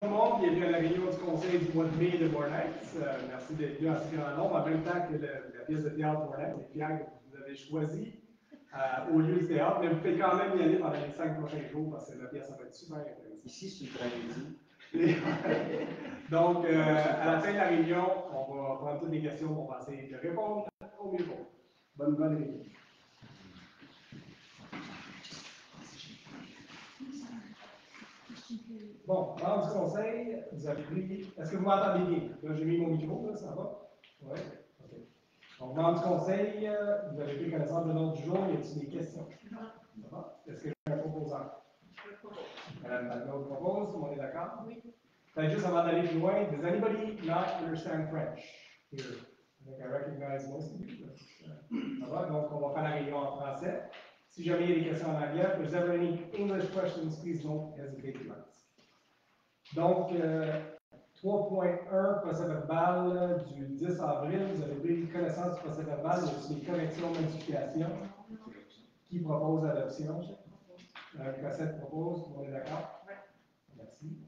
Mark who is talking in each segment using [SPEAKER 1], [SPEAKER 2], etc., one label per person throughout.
[SPEAKER 1] monde, bienvenue à la réunion du conseil du mois de mai de Mornex. Merci d'être venu en si grand nombre, en même temps que la pièce de théâtre Mornex. Et Pierre, vous avez choisi au lieu du théâtre, mais vous pouvez quand même y aller pendant les 5 prochains jours parce que la pièce va être super intéressante.
[SPEAKER 2] Ici, c'est une tragédie.
[SPEAKER 1] Donc, à la fin de la réunion, on va prendre toutes les questions, on va essayer de répondre au mieux. Bonne réunion. Bon, dans du conseil, vous avez pris. Est-ce que vous m'entendez bien? Là, j'ai mis mon micro, là, ça va? Oui? OK. Donc, dans du conseil, vous avez pris connaissance de l'ordre du jour. Y a-t-il des questions? Non. Ça va? Est-ce que j'ai un proposant? Je propose. Madame Madelon propose, tout le monde est d'accord? Oui. Peut-être juste avant d'aller plus loin, does anybody not understand French here? I think I recognize most of you. Ça va? Donc, on va faire la réunion en français. Si jamais il y a des questions en anglais, if there's ever any English questions, please don't hesitate to ask. Donc, 3.1, procès verbal du 10 avril. Vous avez pris connaissance du procès verbal. Y a-t-il des corrections, modifications? Qui propose l'adoption? Cossette propose. On est d'accord? Oui. Merci.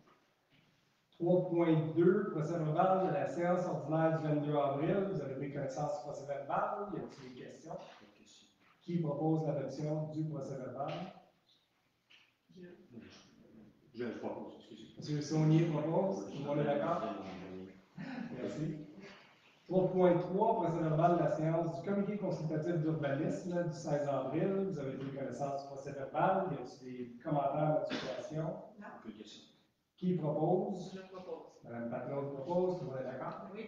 [SPEAKER 1] 3.2, procès verbal de la séance ordinaire du 22 avril. Vous avez pris connaissance du procès verbal. Y a-t-il des questions? Qui propose l'adoption du procès verbal?
[SPEAKER 2] Je propose, excusez-moi.
[SPEAKER 1] Monsieur Saunier propose. Tout le monde est d'accord? Merci. 3.3, procès verbal de la séance du comité consultatif d'urbanisme du 16 avril. Vous avez pris connaissance du procès verbal. Y a-t-il des commentaires, modifications? Non. Qui propose? Je propose. Madame Patlon propose. Tout le monde est d'accord? Oui.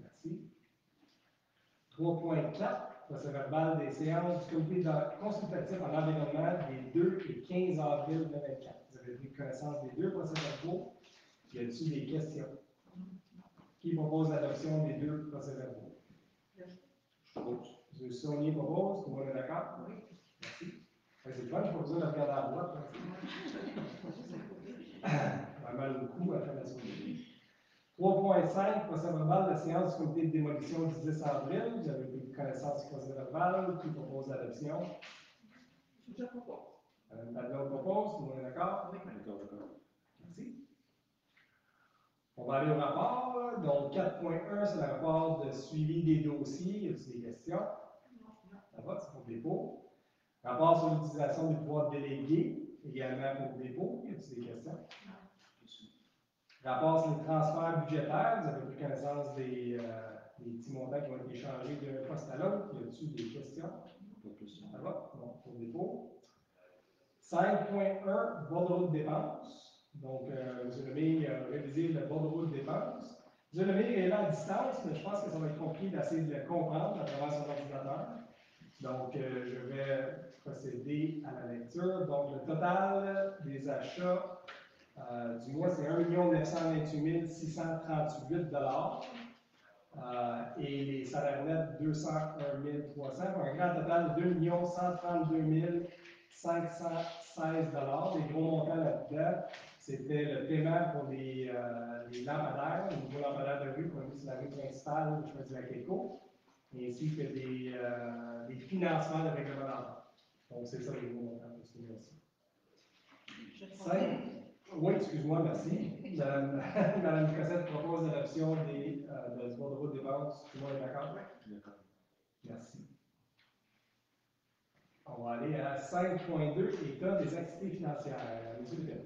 [SPEAKER 1] Merci. 3.4, procès verbal des séances du comité consultatif en environnement des 2 et 15 avril 2024. Vous avez pris connaissance des deux procès-verbaux. Y a-t-il des questions? Qui propose l'adoption des deux procès-verbaux?
[SPEAKER 2] Je propose.
[SPEAKER 1] M. Saunier propose. Tout le monde est d'accord? Oui. Merci. C'est le fun, je n'ai pas besoin de regarder à droite. Vraiment le coup à la fin de la soirée. 3.5, procès-verbal de la séance du comité de démolition du 10 avril. Vous avez pris connaissance du procès-verbal. Qui propose l'adoption?
[SPEAKER 2] Je propose.
[SPEAKER 1] Madame Padelon propose. Tout le monde est d'accord?
[SPEAKER 2] Oui, d'accord.
[SPEAKER 1] Merci. On va aller au rapport. Donc, 4.1, c'est le rapport de suivi des dossiers. Y a-t-il des questions? Non. Ça va, c'est pour le dépôt. Rapport sur l'utilisation des pouvoirs délégués, également pour le dépôt. Y a-t-il des questions? Non. Rapport sur les transferts budgétaires. Vous avez pris connaissance des petits montants qui ont été échangés d'un poste à l'autre. Y a-t-il des questions? Ça va? Non, pour le dépôt. 5.1, bordereau de dépenses. Donc, M. Lemay a révisé le bordereau de dépenses. M. Lemay est là à distance, mais je pense que ça va être compliqué d'essayer de le comprendre à travers son ordinateur. Donc, je vais procéder à la lecture. Donc, le total des achats du mois, c'est 1 928 638 et les salaires nets, 201 300, pour un grand total de 2 132 516 $. Les gros montants là-dedans, c'était le paiement pour les lampadaires, les nouveaux lampadaires de rue qu'on a mis sur la rue principale, je choisis la Quéco, ainsi que des financements de règlement d'entente. Donc, c'est ça les gros montants pour ce mois-ci. Oui, excuse-moi, merci. Madame Cossette propose l'adoption du bordereau de dépenses. Tout le monde est d'accord? Oui. D'accord. Merci. On va aller à 5.2, état des activités financières. Monsieur Letel.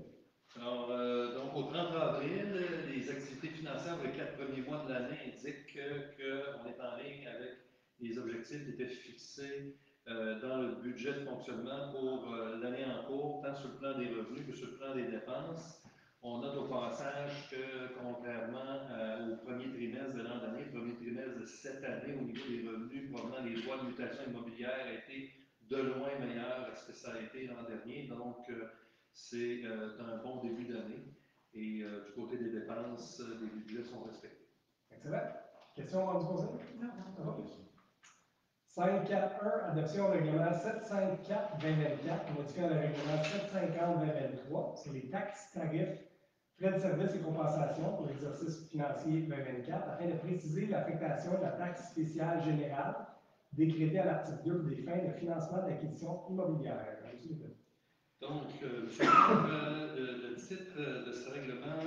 [SPEAKER 3] Alors, donc, au 30 avril, les activités financières pour les 4 premiers mois de l'année indiquent qu'on est en ligne avec les objectifs qui étaient fixés dans le budget de fonctionnement pour l'année en cours, tant sur le plan des revenus que sur le plan des dépenses. On note au passage que, contrairement au premier trimestre de l'an dernier, le premier trimestre de cette année, au niveau des revenus provenant des droits de mutation immobilière, a été de loin meilleur à ce que ça a été l'an dernier. Donc, c'est un bon début d'année. Et du côté des dépenses, les budgets sont respectés.
[SPEAKER 1] Excellent. Question avant du conseil? Non. Ça va? 5.4.1, adoption au règlement 754-2024, modifiant le règlement 750-2023 sur les taxes, tarifs, frais de services et compensations pour l'exercice financier 2024, afin de préciser l'affectation de la taxe spéciale générale décrétée à l'article 2 pour des fins de financement d'acquisition immobilière.
[SPEAKER 3] Donc, le titre de ce règlement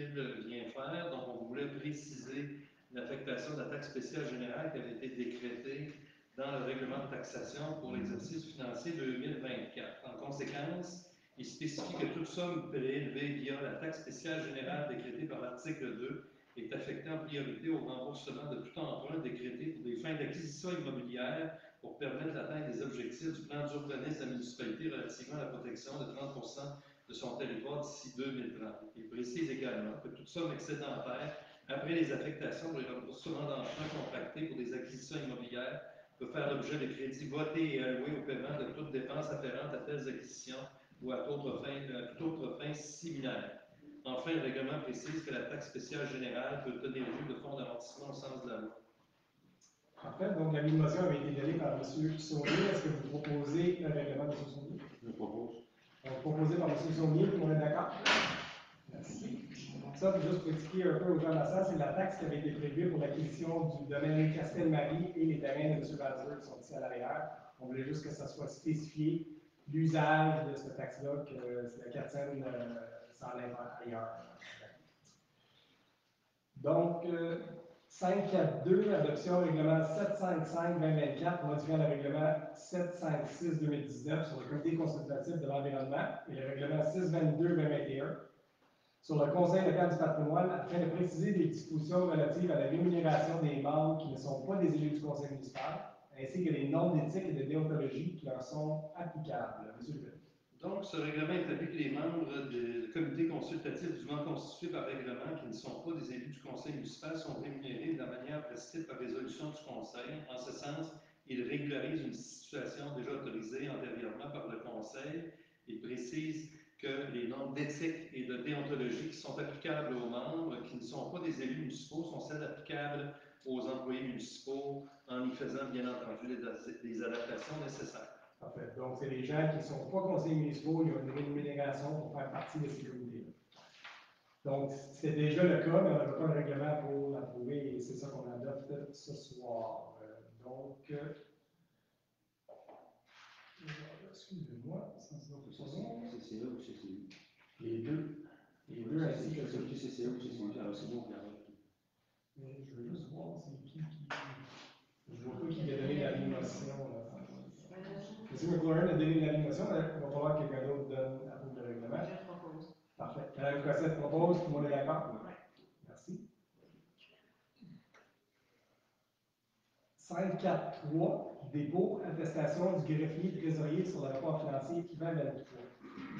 [SPEAKER 3] qu'il vient faire. Donc, on voulait préciser l'affectation de la taxe spéciale générale qui avait été décrétée dans le règlement de taxation pour l'exercice financier 2024. En conséquence, il spécifie que toute somme prélevée via la taxe spéciale générale décrétée par l'article 2 est affectée en priorité au remboursement de tout emprunt décrété pour des fins d'acquisition immobilière pour permettre l'atteinte des objectifs du plan d'urbanisme de la municipalité relativement à la protection de 30% de son territoire d'ici 2030. Il précise également que toute somme excédentaire après les affectations pour les remboursements d'emprunts contractés pour des acquisitions immobilières peut faire l'objet de crédits votés et alloués au paiement de toutes dépenses afférentes à telles acquisitions ou à toute autre fin similaire. Enfin, le règlement précise que la taxe spéciale générale peut tenir lieu de fonds d'amortissement au sens de la loi.
[SPEAKER 1] Parfait. Donc, la mise en motion avait été donnée par M. Saunier. Est-ce que vous proposez le règlement de M. Saunier?
[SPEAKER 2] Je propose.
[SPEAKER 1] Donc, proposé par M. Saunier, on est d'accord? Merci. Donc, ça, juste pour expliquer un peu aux gens de la salle, c'est la taxe qui avait été prévue pour l'acquisition du domaine Castel-Marie et les terrains de M. Valzer qui sont ici à l'arrière. On voulait juste que ça soit spécifié l'usage de cette taxe-là, que c'est la quatrième sans ailleurs. Donc, 542, adoption règlement 755-2024, modifiant le règlement 756-2019 sur le comité consultatif de l'environnement et le règlement 622-2021 sur le Conseil local du patrimoine afin de préciser des dispositions relatives à la rémunération des membres qui ne sont pas des élus du conseil municipal, ainsi que les normes d'éthique et de déontologie qui leur sont applicables. Monsieur le
[SPEAKER 3] Donc, ce règlement établit que les membres du comité consultatif dûment constitué par règlement qui ne sont pas des élus du conseil municipal sont rémunérés de la manière prescrite par résolution du conseil. En ce sens, il régularise une situation déjà autorisée antérieurement par le conseil. Il précise que les normes d'éthique et de déontologie qui sont applicables aux membres qui ne sont pas des élus municipaux sont celles applicables aux employés municipaux en y faisant bien entendu les adaptations nécessaires.
[SPEAKER 1] Parfait. Donc, c'est les gens qui ne sont pas conseillers municipaux, ils ont une rémunération pour faire partie de ces comités-là. Donc, c'est déjà le cas, mais on n'avait pas le règlement pour l'approuver et c'est ça qu'on adopte ce soir. Excusez-moi,
[SPEAKER 2] CCA ou CCU?
[SPEAKER 1] Les deux. Les deux ainsi que
[SPEAKER 2] celui CCA ou CCU, alors c'est bon,
[SPEAKER 1] mais je veux juste voir c'est qui. Je ne vois pas qui a donné l'animation. Monsieur McLaurin a donné l'animation, mais il va falloir que quelqu'un d'autre donne approuve le règlement.
[SPEAKER 2] Je propose.
[SPEAKER 1] Parfait. Madame Cossette propose, tout le monde est d'accord?
[SPEAKER 2] Oui.
[SPEAKER 1] Merci. 5.4.3, dépôt, attestation du greffier trésorier sur le rapport financier 2023.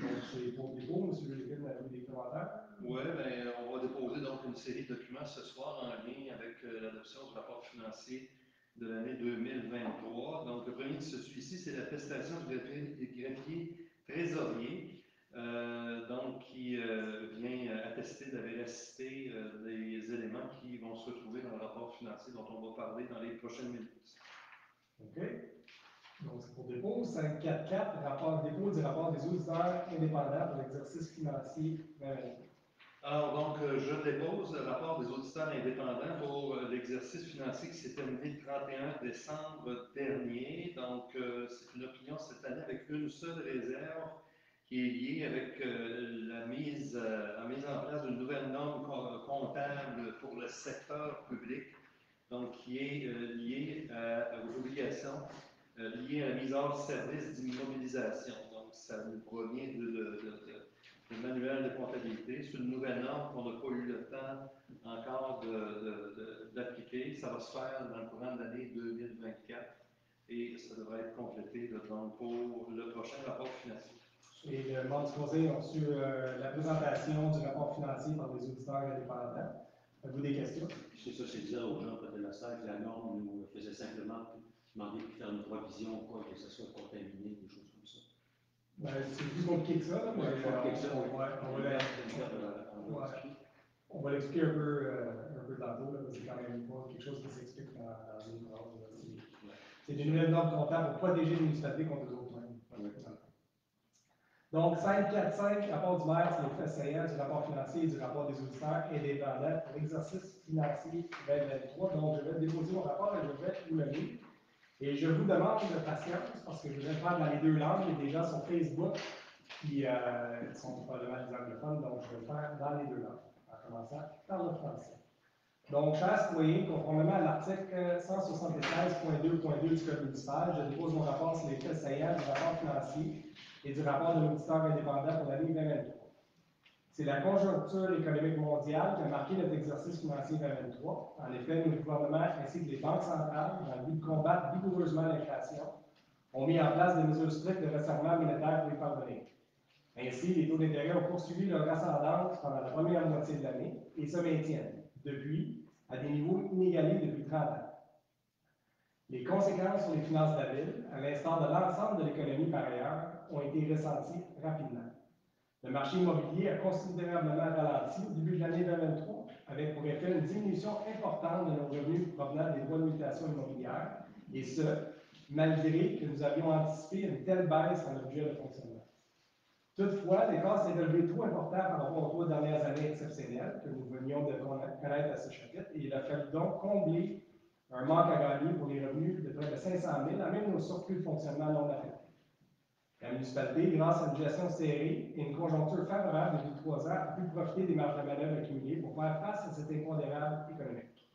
[SPEAKER 1] Donc, c'est pour dépôt, M. Lépine, avez-vous des commentaires?
[SPEAKER 3] Oui, bien, on va déposer donc une série de documents ce soir en lien avec l'adoption du rapport financier de l'année 2023. Donc, le premier qui se suit ici, c'est l'attestation du greffier trésorier, donc qui vient attester de la véracité des éléments qui vont se retrouver dans le rapport financier dont on va parler dans les prochaines minutes.
[SPEAKER 1] OK. Donc, c'est pour dépôt. 5.4.4, dépôt du rapport des auditeurs indépendants pour l'exercice financier 2023.
[SPEAKER 3] Alors, donc, je dépose le rapport des auditeurs indépendants pour l'exercice financier qui s'est terminé le 31 décembre dernier. Donc, c'est une opinion cette année avec une seule réserve qui est liée avec la mise en place d'une nouvelle norme comptable pour le secteur public, donc qui est liée aux obligations liées à la mise hors service d'immobilisation. Donc, ça nous provient le manuel de comptabilité. C'est une nouvelle norme qu'on n'a pas eu le temps encore d'appliquer. Ça va se faire dans le courant de l'année 2024 et ça devrait être complété donc, pour le prochain rapport financier.
[SPEAKER 1] Et les membres du conseil ont reçu la présentation du rapport financier par les auditeurs indépendants. Avez-vous des questions?
[SPEAKER 2] C'est ça, c'est dire aux gens de la salle que la norme nous faisait simplement demander de faire une provision, quoi, que ça soit contaminé, des choses comme ça.
[SPEAKER 1] Ben, c'est plus compliqué que ça, mais on va l'expliquer un peu tantôt, là, parce que c'est quand même pas quelque chose qui s'explique dans une phrase. C'est des nouvelles normes comptables pour protéger les municipalités contre les autres mêmes. Donc, 5.4.5, rapport du maire, c'est le fait saillant du rapport financier et du rapport des auditeurs indépendants pour l'exercice financier 2023. Donc, je vais déposer mon rapport et je vais vous le lire. Et je vous demande de patience parce que je vais le faire dans les deux langues. Il y a des gens sur Facebook qui sont probablement des anglophones, donc je vais le faire dans les deux langues. par le français. Donc, chers citoyens, conformément à l'article 176.2.2 du Code municipal, je dépose mon rapport sur les faits saillants du rapport financier et du rapport de l'auditeur indépendant pour l'année 2023. C'est la conjoncture économique mondiale qui a marqué notre exercice financier 2023. En effet, nos gouvernements ainsi que les banques centrales, dans le but de combattre vigoureusement l'inflation, ont mis en place des mesures strictes de resserrement monétaire pour y parvenir. Ainsi, les taux d'intérêt ont poursuivi leur ascendance pendant la première moitié de l'année et se maintiennent, depuis, à des niveaux inégalés depuis 30 ans. Les conséquences sur les finances de la ville, à l'instar de l'ensemble de l'économie par ailleurs, ont été ressenties rapidement. Le marché immobilier a considérablement ralenti au début de l'année 2023, avec pour effet une diminution importante de nos revenus provenant des droits de mutation immobilière, et ce, malgré que nous avions anticipé une telle baisse dans le budget de fonctionnement. Toutefois, l'écart s'est relevé trop important par rapport aux 3 dernières années exceptionnelles que nous venions de connaître à ce chapitre, et il a fallu donc combler un manque à gagner pour les revenus de près de 500 000, à même nos surplus de fonctionnement non affectés. La municipalité, grâce à une gestion serrée et une conjoncture favorable depuis 3 ans, a pu profiter des marges de manœuvre accumulées pour faire face à cet impondérable économique.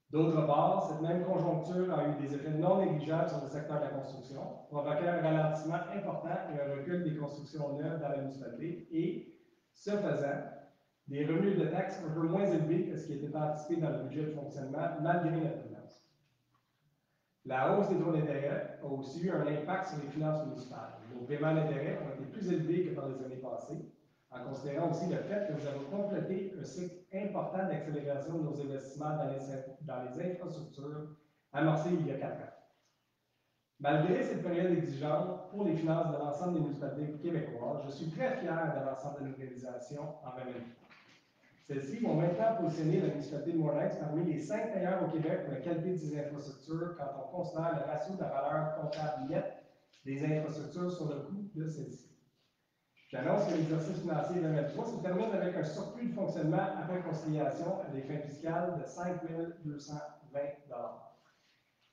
[SPEAKER 1] D'autre part, cette même conjoncture a eu des effets non négligeables sur le secteur de la construction, provoquant un ralentissement important et un recul des constructions neuves dans la municipalité et, ce faisant, des revenus de taxes un peu moins élevés que ce qui était anticipé dans le budget de fonctionnement, malgré notre prudence. La hausse des taux d'intérêt a aussi eu un impact sur les finances municipales. Nos paiements d'intérêt ont été plus élevés que par les années passées, en considérant aussi le fait que nous avons complété un cycle important d'accélération de nos investissements dans les infrastructures amorcés il y a 4 ans. Malgré cette période exigeante pour les finances de l'ensemble des municipalités québécoises, je suis très fier de l'ensemble de l'organisation en 2023. Celles-ci vont maintenant positionner la municipalité de Morlaix parmi les 5 meilleurs au Québec pour la qualité de ses infrastructures quand on considère le ratio de la valeur comptable nette des infrastructures sur le coût de celles-ci. J'annonce que l'exercice financier 2023 se termine avec un surplus de fonctionnement après conciliation à des fins fiscales de 5 220 $.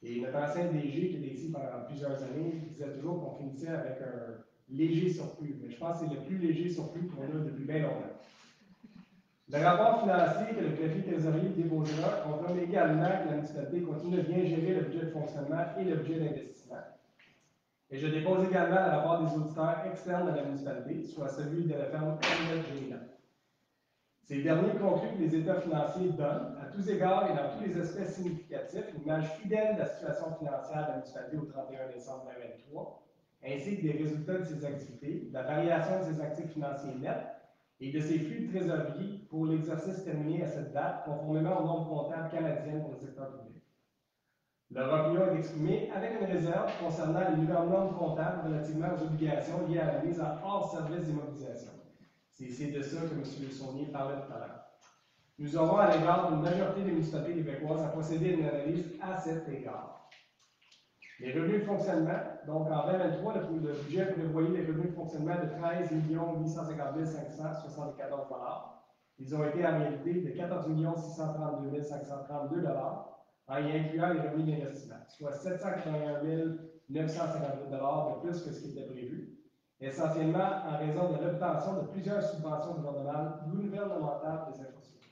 [SPEAKER 1] Et notre ancien DG, qui était ici pendant plusieurs années, disait toujours qu'on finissait avec un léger surplus. Mais je pense que c'est le plus léger surplus qu'on a depuis bien longtemps. Le rapport financier que le greffier trésorier déposera confirme également que la municipalité continue de bien gérer le budget de fonctionnement et le budget d'investissement. Et je dépose également le rapport des auditeurs externes de la municipalité, soit celui de la firme Général. Ces derniers concluent que les états financiers donnent, à tous égards et dans tous les aspects significatifs, une image fidèle de la situation financière de la municipalité au 31 décembre 2023, ainsi que des résultats de ses activités, de la variation de ses actifs financiers nets et de ses flux de trésorerie pour l'exercice terminé à cette date, conformément aux normes comptables canadiennes pour le secteur public. Leur opinion est exprimée avec une réserve concernant les nouvelles normes comptables relativement aux obligations liées à la mise en hors-service d'immobilisation. C'est de ça que M. Saunier parlait tout à l'heure. Nous aurons à l'égard d'une majorité des municipalités québécoises à procéder à une analyse à cet égard. Les revenus de fonctionnement, donc en 2023, le budget prévoyait les revenus de fonctionnement de 13 850 574 $. Ils ont été en réalité de 14 632 532 $, en y incluant les revenus d'investissement, soit 781 958 $ de plus que ce qui était prévu, essentiellement en raison de l'obtention de plusieurs subventions gouvernementales des infrastructures.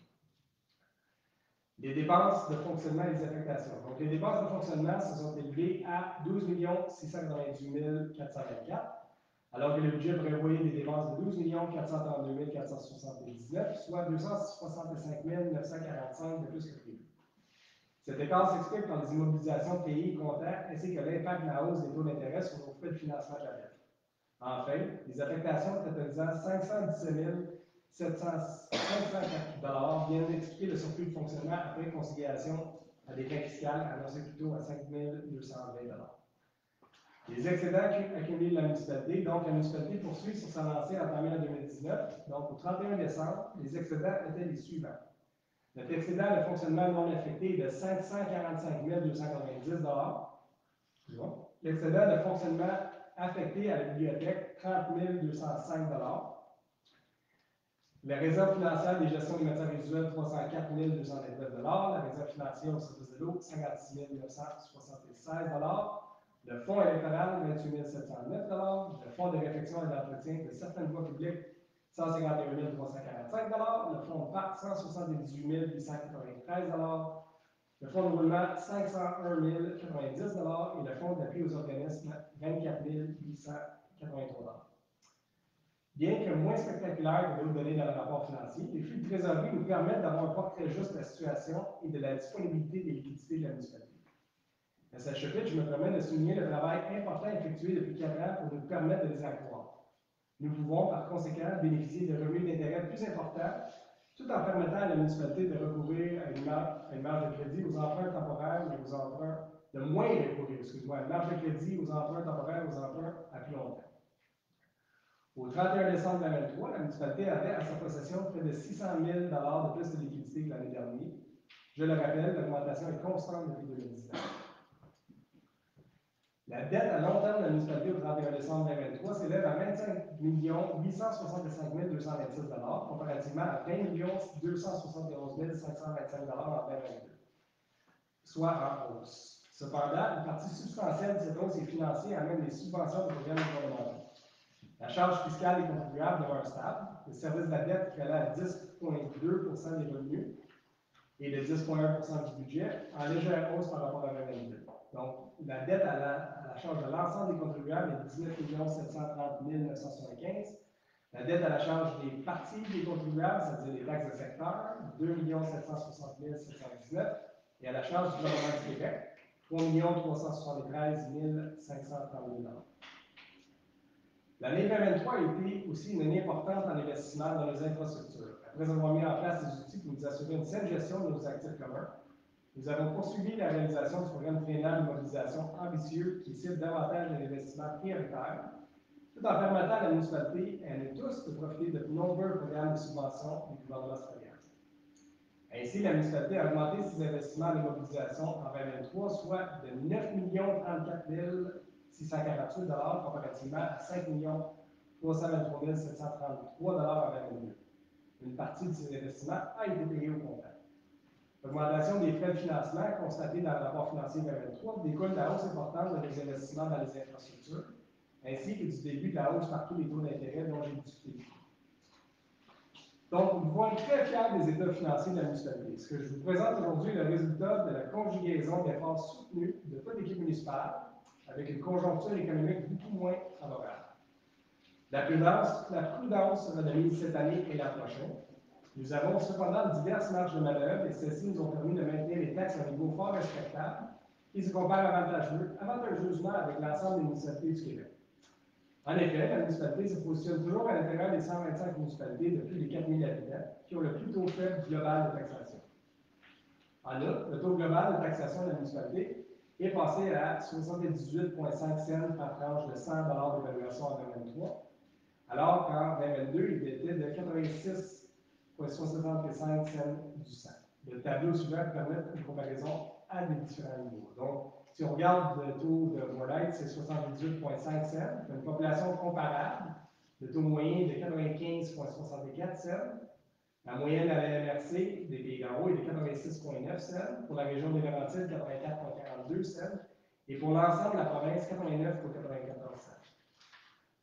[SPEAKER 1] Les dépenses de fonctionnement et les affectations. Donc, les dépenses de fonctionnement se sont élevées à 12 698 424, alors que le budget prévoyait des dépenses de 12 432 479, soit 265 945 de plus que prévu. Cet écart s'explique par les immobilisations payées comptables ainsi que l'impact de la hausse des taux d'intérêt sur nos frais de financement de la dette. Enfin, les affectations totalisant 517 704 $ viennent expliquer le surplus de fonctionnement après conciliation à des fins fiscales annoncées plutôt à 5 220 $. Les excédents accumulés de la municipalité, donc la municipalité poursuit sur sa lancée entamée en 2019. Donc, au 31 décembre, les excédents étaient les suivants. Notre excédent de fonctionnement non affecté est de 545 290 $. L'excédent de fonctionnement affecté à la bibliothèque, 30 205 $. La réserve financière des gestions des matières résiduelles, 304 229 $. La réserve financière au service de l'eau, 56 976 $. Le fonds électoral, 28 709 $. Le fonds de réfection et d'entretien de certaines voies publiques, 151 345 le fonds de PAC, 178 893 le fonds de roulement, 501 090 et le fonds d'appui aux organismes, 24 883 Bien que moins spectaculaire que d'autres données dans le rapport financier, les flux de trésorerie nous permettent d'avoir un portrait juste de la situation et de la disponibilité des liquidités de la municipalité. À ce chapitre, je me permets de souligner le travail important effectué depuis 4 ans pour nous permettre de les accroître. Nous pouvons, par conséquent, bénéficier de revenus d'intérêt plus importants, tout en permettant à la municipalité de recourir à une marge de crédit aux emprunts temporaires et aux emprunts, de moins recourir, excuse-moi, à une marge de crédit aux emprunts temporaires et aux emprunts à plus long terme. Au 31 décembre 2023, la municipalité avait à sa possession près de 600 000 de plus de liquidités que l'année dernière. Je le rappelle, l'augmentation est constante depuis 2019. La dette à long terme de la municipalité au 31 décembre 2023 s'élève à 25 865 226 comparativement à 20 271 525 en 2022, soit en hausse. Cependant, une partie substantielle de cette hausse est financée à même les subventions de programmes gouvernementaux. La charge fiscale des contribuables demeure stable. Le service de la dette qui allait à 10,2 des revenus et de 10,1 du budget, en légère hausse par rapport à 2022. Donc, la dette à la charge de l'ensemble des contribuables est 19 730 975. La dette à la charge des parties des contribuables, c'est-à-dire les taxes de secteur, 2 760 719. Et à la charge du gouvernement du Québec, 3 373 532 L'année 2023 a été aussi une année importante en investissement dans les infrastructures. Après avoir mis en place des outils pour nous assurer une saine gestion de nos actifs communs, nous avons poursuivi la réalisation du programme triennal de mobilisation ambitieux qui cible davantage les investissements prioritaires, tout en permettant à la municipalité et à nous tous de profiter de nombreux programmes de subvention du gouvernement supérieur. Ainsi, la municipalité a augmenté ses investissements de mobilisation en 2023, soit de 9 034 648 comparativement à 5 323 733 en 2022. Une partie de ces investissements a été payée au comptant. L'augmentation des frais de financement constatée dans le rapport financier 2023 découle de la hausse importante de nos investissements dans les infrastructures, ainsi que du début de la hausse par tous les taux d'intérêt dont j'ai discuté. Donc, nous pouvons être très fiers des états financiers de la municipalité. Ce que je vous présente aujourd'hui est le résultat de la conjugaison d'efforts soutenus de toute l'équipe municipale, avec une conjoncture économique beaucoup moins favorable. La prudence sera de mise cette année et l'an prochain. Nous avons cependant diverses marges de manœuvre et celles-ci nous ont permis de maintenir les taxes à un niveau fort respectable qui se compare avantageusement avec l'ensemble des municipalités du Québec. En effet, la municipalité se positionne toujours à l'intérieur des 125 municipalités de plus de 4 000 habitants qui ont le plus taux faible global de taxation. En outre, le taux global de taxation de la municipalité est passé à 78,5 cents par tranche de 100 $ d'évaluation en 2023, alors qu'en 2022, il était de 86,65 cents du 100. Le tableau suivant permet une comparaison à des différents niveaux. Donc, si on regarde le taux de Moorhead, c'est 78,5 cents. Une population comparable, le taux moyen est de 95,64 cents. La moyenne à la MRC des Pays-d'en-Haut est de 86,9 cents. Pour la région des Laurentides, 84,42 cents. Et pour l'ensemble de la province, 89,94 cents.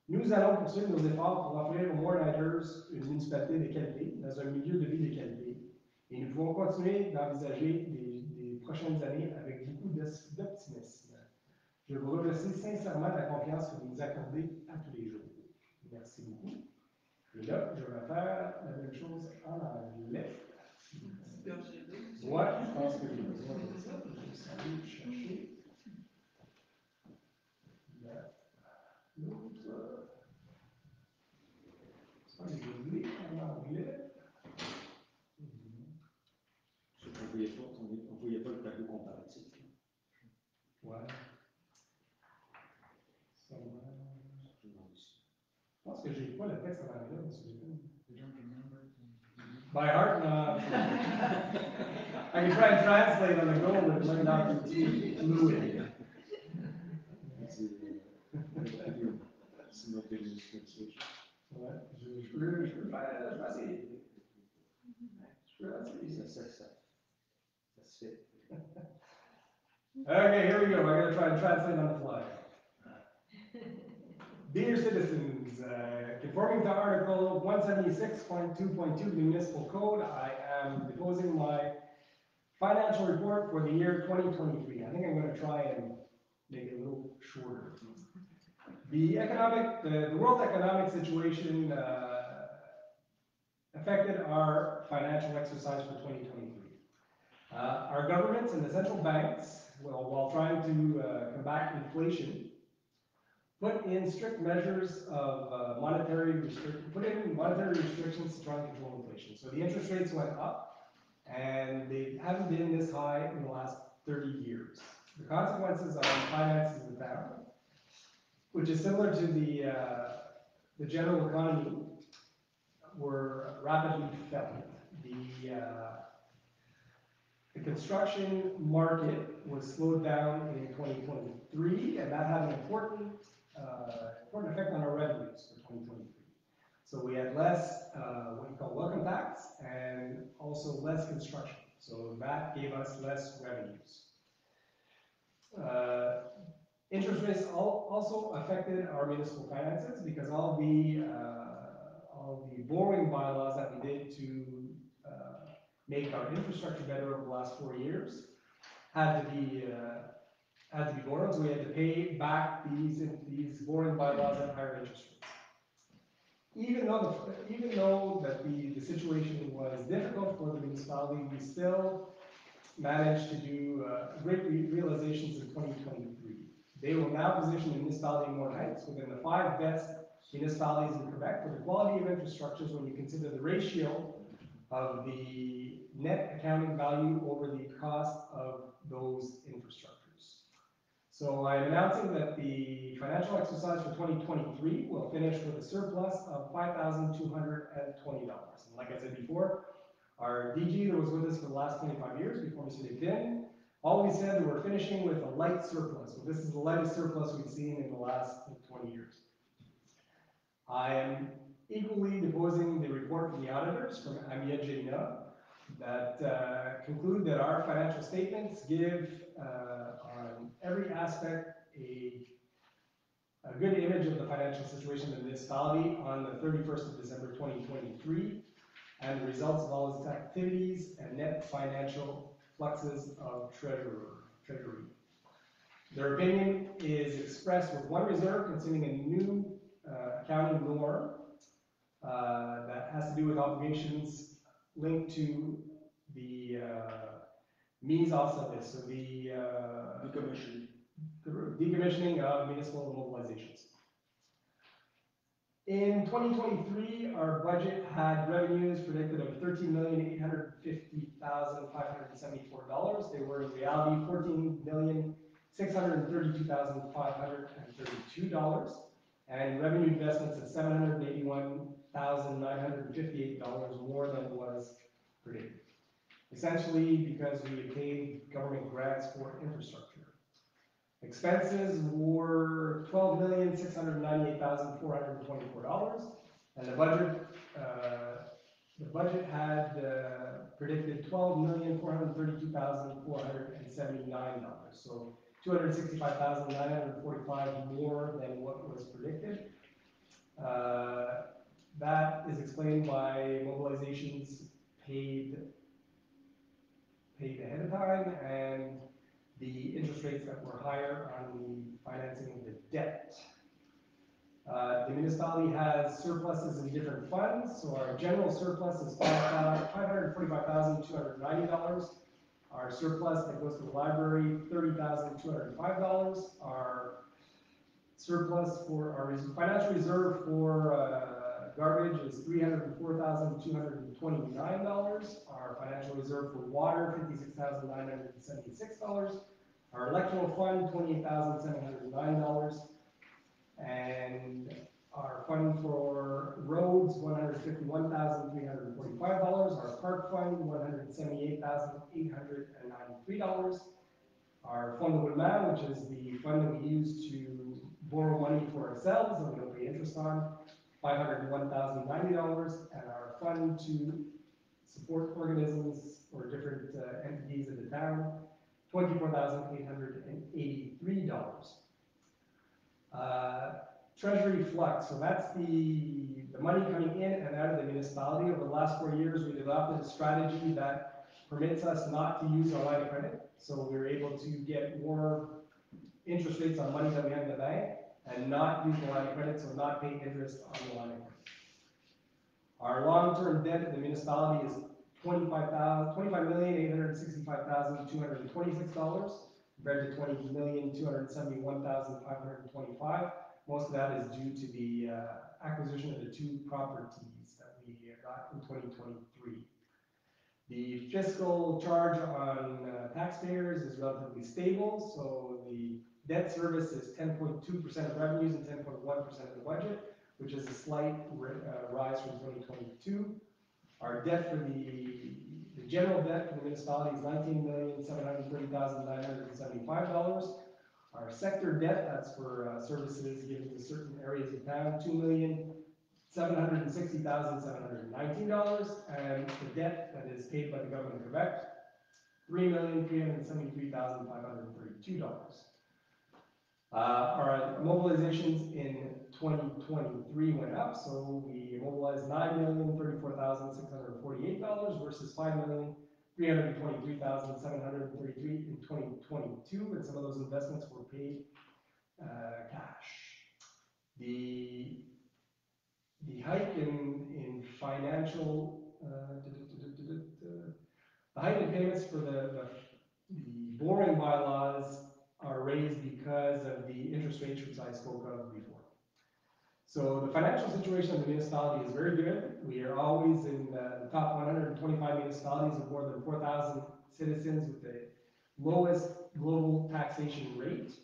[SPEAKER 1] Nous allons poursuivre nos efforts pour offrir aux Moorheaders une municipalité de qualité, dans un milieu de vie de qualité. Et nous pouvons continuer d'envisager les prochaines années avec beaucoup d'optimisme. Je vous remercie sincèrement de la confiance que vous nous accordez à tous les jours. Merci beaucoup. Et là, je vais faire la même chose en anglais. Ouais, je pense que j'ai besoin de ça. Je vais juste aller chercher l'autre. Ça, je l'ai en anglais.
[SPEAKER 2] On ne voyait pas le tableau comparatif.
[SPEAKER 1] Ouais. Ça je pense que j'ai pas le texte en anglais, parce que j'ai by heart, no. I can try and translate on the go, but it might not be too fluid.
[SPEAKER 2] C'est notre illustration.
[SPEAKER 1] Ouais, je peux essayer.
[SPEAKER 2] Ça se fait.
[SPEAKER 1] Okay, here we go. I'm going to try and translate on the fly. Dear citizens, conforming to Article 176.2.2 of the Municipal Code, I am deposing my financial report for the year 2023. I think I'm going to try and make it a little shorter. The world economic situation affected our financial exercise for 2023. Our governments and the central banks, while trying to combat inflation, put in strict measures of monetary restrictions to try and control inflation. So the interest rates went up, and they haven't been this high in the last 30 years. The consequences on finances of the town, which is similar to the general economy, were rapidly felt. The construction market was slowed down in 2023, and that had an important effect on our revenues for 2023. So we had less what you call welcome tax, and also less construction. So that gave us less revenues. Interest rates also affected our municipal finances because all the borrowing bylaws that we did to make our infrastructure better over the last 4 years had to be borrowed. So we had to pay back these borrowing bylaws at higher interest rates. Even though that the situation was difficult for the municipality, we still managed to do great realizations in 2023. They will now position the municipality in Morin Heights within the 5 best municipalities in Quebec for the quality of infrastructures when you consider the ratio of the net accounting value over the cost of those infrastructures. So I'm announcing that the financial exercise for 2023 will finish with a surplus of $5,220. And like I said before, our DG that was with us for the last 25 years before Mr. Destin always said that we're finishing with a light surplus. So this is the lightest surplus we've seen in the last 20 years. I am equally deposing the report from the auditors from Amiet Gélinas that conclude that our financial statements give on every aspect a good image of the financial situation of the municipality on the 31st of December 2023 and the results of all its activities and net financial fluxes of treasury. Their opinion is expressed with one reserve concerning a new accounting norm that has to do with obligations linked to the mise en service, so the decommissioning of municipal mobilizations. In 2023, our budget had revenues predicted of $13,850,574. They were in reality $14,632,532, and revenue investments of $781,958 more than was predicted. Essentially because we obtained government grants for infrastructure. Expenses were $12,698,424, and the budget had predicted $12,432,479. So $265,945 more than what was predicted. That is explained by mobilizations paid ahead of time and the interest rates that were higher on the financing of the debt. The municipality has surpluses in different funds, so our general surplus is $545,290. Our surplus that goes to the library, $30,205. Our surplus for our financial reserve for garbage is $304,229. Our financial reserve for water, $56,976. Our electoral fund, $28,709. And our fund for roads, $151,345. Our park fund, $178,893. Our fund de roulement, which is the fund that we use to borrow money for ourselves and we don't pay interest on, $501,090. And our fund to support organisms or different entities in the town, $24,883. treasury flux. So that's the money coming in and out of the municipality. Over the last 4 years, we adopted a strategy that permits us not to use our line of credit. So we're able to get more interest rates on money that we have in the bank and not use the line of credit, so not pay interest on the line of credit. Our long-term debt at the municipality is $25,865,226 compared to $20,271,525. Most of that is due to the acquisition of the 2 properties that we got in 2023. The fiscal charge on taxpayers is relatively stable, so the debt service is 10.2% of revenues and 10.1% of the budget, which is a slight rise from 2022. Our debt for the general debt for the municipality is $19,730,975. Our sector debt, that's for services given to certain areas of town, $2,760,719, and the debt that is paid by the government of Quebec, $3,373,532. Our mobilizations in 2023 went up, so we mobilized $9,034,648 versus $5,323,733 in 2022, and some of those investments were paid cash. The hike in financial, the hike in payments for the borrowing bylaws are raised because of the interest rates which I spoke of before. So the financial situation of the municipality is very good. We are always in the top 125 municipalities with more than 4,000 citizens with the lowest global taxation rate.